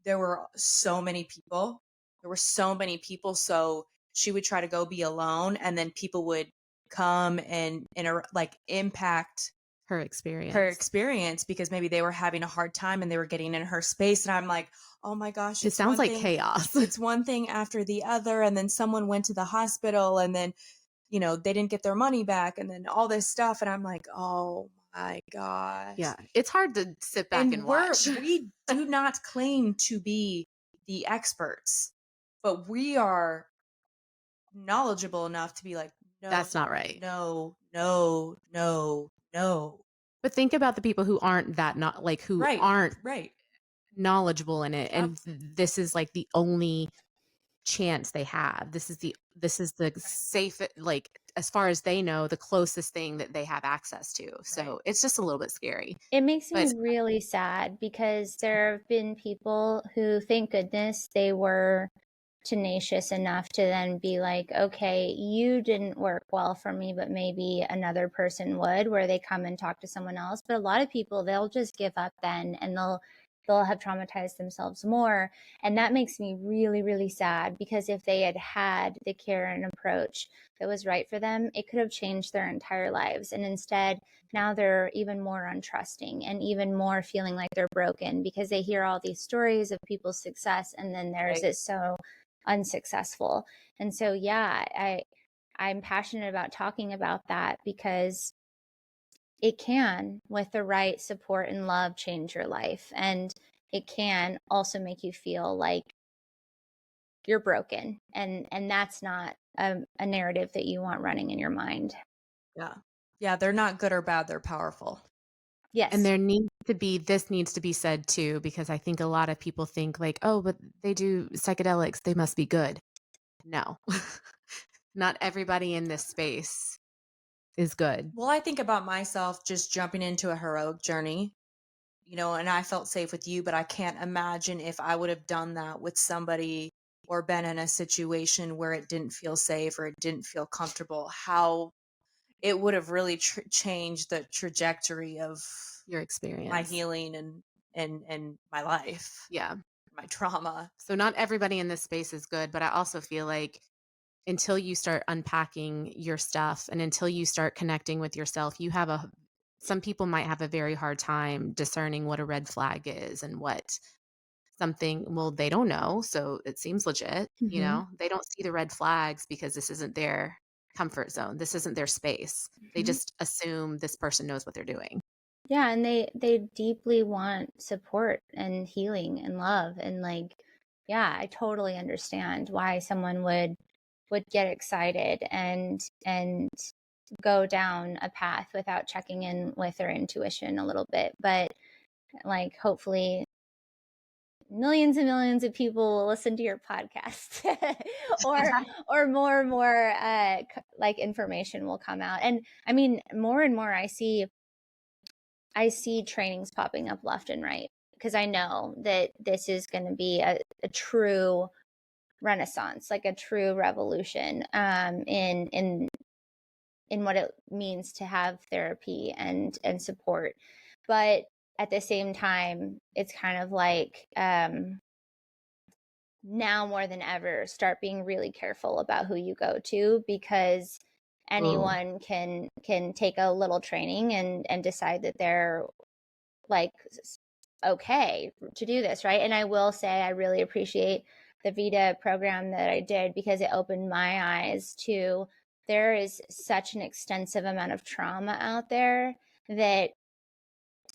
there were so many people. There were so many people. So she would try to go be alone, and then people would come and like impact Her experience. her experience because maybe they were having a hard time and they were getting in her space. And I'm like, oh my gosh, It sounds like chaos. It's one thing after the other. And then someone went to the hospital, and then, you know, they didn't get their money back, and then all this stuff. And I'm like, oh my gosh. Yeah. It's hard to sit back and watch. We do not claim to be the experts, but we are knowledgeable enough to be like, no, That's not right. No. But think about the people who aren't that not like who aren't right knowledgeable in it, and this is like the only chance they have. This is the safe, like as far as they know, the closest thing that they have access to. So it's just a little bit scary. It makes me really sad because there have been people who, thank goodness, they were tenacious enough to then be like, okay, you didn't work well for me, but maybe another person would, where they come and talk to someone else. But a lot of people, they'll just give up then, and they'll have traumatized themselves more. And that makes me really, really sad, because if they had had the care and approach that was right for them, it could have changed their entire lives. And instead, now they're even more untrusting and even more feeling like they're broken because they hear all these stories of people's success, and then theirs is so unsuccessful. And so, yeah, I'm passionate about talking about that because it can, with the right support and love, change your life. And it can also make you feel like you're broken. And that's not a narrative that you want running in your mind. Yeah. Yeah. They're not good or bad. They're powerful. Yes. And this needs to be said too, because I think a lot of people think like, oh, but they do psychedelics, they must be good. No, not everybody in this space is good. Well, I think about myself just jumping into a heroic journey, you know, and I felt safe with you, but I can't imagine if I would have done that with somebody or been in a situation where it didn't feel safe or it didn't feel comfortable, how it would have really changed the trajectory of your experience, my healing and my life. Yeah. My trauma. So not everybody in this space is good, but I also feel like until you start unpacking your stuff and until you start connecting with yourself, some people might have a very hard time discerning what a red flag is and what they don't know. So it seems legit, you know, they don't see the red flags because this isn't their comfort zone. This isn't their space. They just assume this person knows what they're doing. Yeah. And they deeply want support and healing and love. And like, yeah, I totally understand why someone would get excited and go down a path without checking in with their intuition a little bit. But like, hopefully millions and millions of people will listen to your podcast or more and more like information will come out. And I mean, more and more I see trainings popping up left and right, because I know that this is going to be a true renaissance, like a true revolution in what it means to have therapy and support. But at the same time, it's kind of like now more than ever, start being really careful about who you go to, because anyone can take a little training and decide that they're like okay to do this, right? And I will say I really appreciate the Vita program that I did, because it opened my eyes to there is such an extensive amount of trauma out there that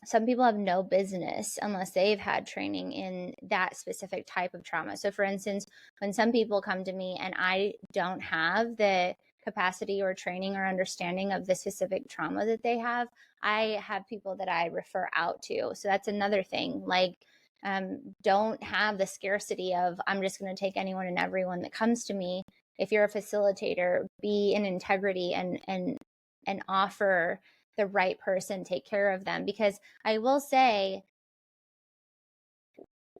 some people have no business unless they've had training in that specific type of trauma. So for instance, when some people come to me and I don't have the capacity or training or understanding of the specific trauma that they have, I have people that I refer out to. So that's another thing. Like, don't have the scarcity of I'm just going to take anyone and everyone that comes to me. If you're a facilitator, be in integrity and offer the right person, take care of them. Because I will say,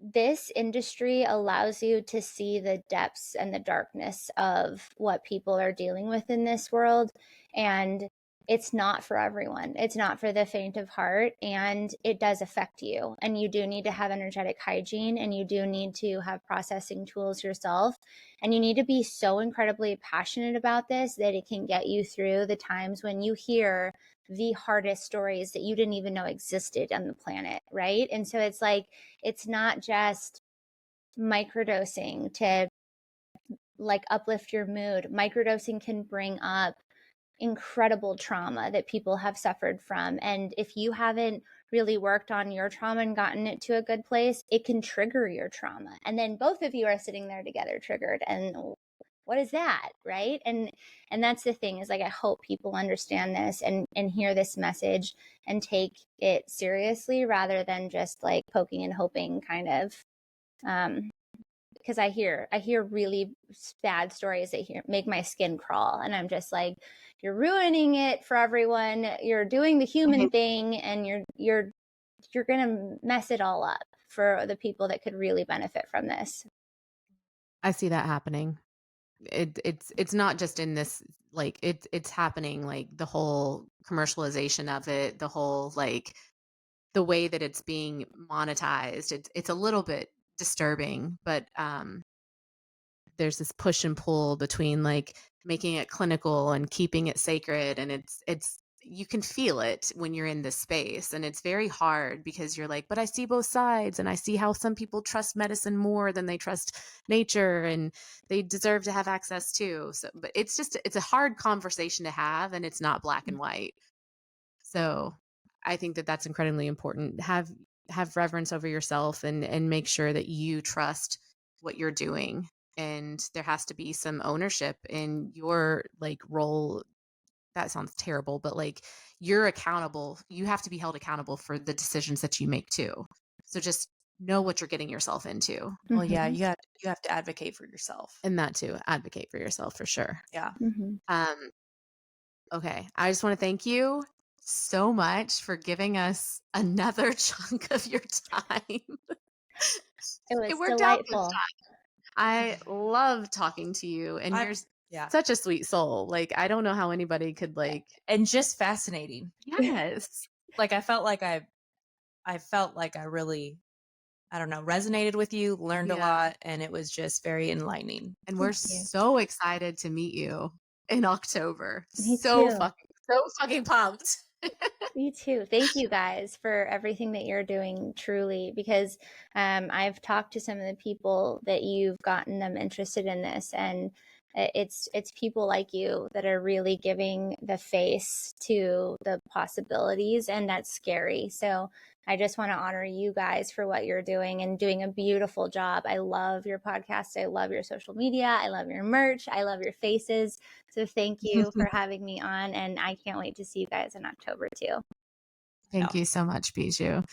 this industry allows you to see the depths and the darkness of what people are dealing with in this world. And it's not for everyone. It's not for the faint of heart, and it does affect you. And you do need to have energetic hygiene, and you do need to have processing tools yourself. And you need to be so incredibly passionate about this that it can get you through the times when you hear the hardest stories that you didn't even know existed on the planet, right? And so it's like, it's not just microdosing to like uplift your mood. Microdosing can bring up incredible trauma that people have suffered from. And if you haven't really worked on your trauma and gotten it to a good place, it can trigger your trauma. And then both of you are sitting there together triggered. And what is that? Right. And that's the thing, is like, I hope people understand this and hear this message and take it seriously rather than just like poking and hoping kind of. Because I hear really bad stories that make my skin crawl, and I'm just like, you're ruining it for everyone. You're doing the human thing, and you're gonna mess it all up for the people that could really benefit from this. I see that happening. It's not just in this, like it's happening, like the whole commercialization of it, the whole like the way that it's being monetized. It's a little bit disturbing, but there's this push and pull between like making it clinical and keeping it sacred, and it's you can feel it when you're in this space, and it's very hard because you're like, but I see both sides, and I see how some people trust medicine more than they trust nature, and they deserve to have access too. So but it's a hard conversation to have, and it's not black and white. So I think that that's incredibly important. Have reverence over yourself, and make sure that you trust what you're doing, and there has to be some ownership in your like role. That sounds terrible, but like you're accountable. You have to be held accountable for the decisions that you make too. So just know what you're getting yourself into. Well, yeah, you have to advocate for yourself. And that too, advocate for yourself for sure. Yeah. Okay. I just want to thank you so much for giving us another chunk of your time. It was worked out this delightful. time. I love talking to you, and you're such a sweet soul. Like, I don't know how anybody could like, and just fascinating. yes. Like I felt like I really, I don't know, resonated with you, learned a lot, and it was just very enlightening. And we're so excited to meet you in October. Me so too. fucking pumped. Me too. Thank you guys for everything that you're doing, truly, because I've talked to some of the people that you've gotten them interested in this, and it's people like you that are really giving the face to the possibilities, and that's scary. So I just want to honor you guys for what you're doing and doing a beautiful job. I love your podcast. I love your social media. I love your merch. I love your faces. So thank you for having me on, and I can't wait to see you guys in October too. Thank you so much, Bijou.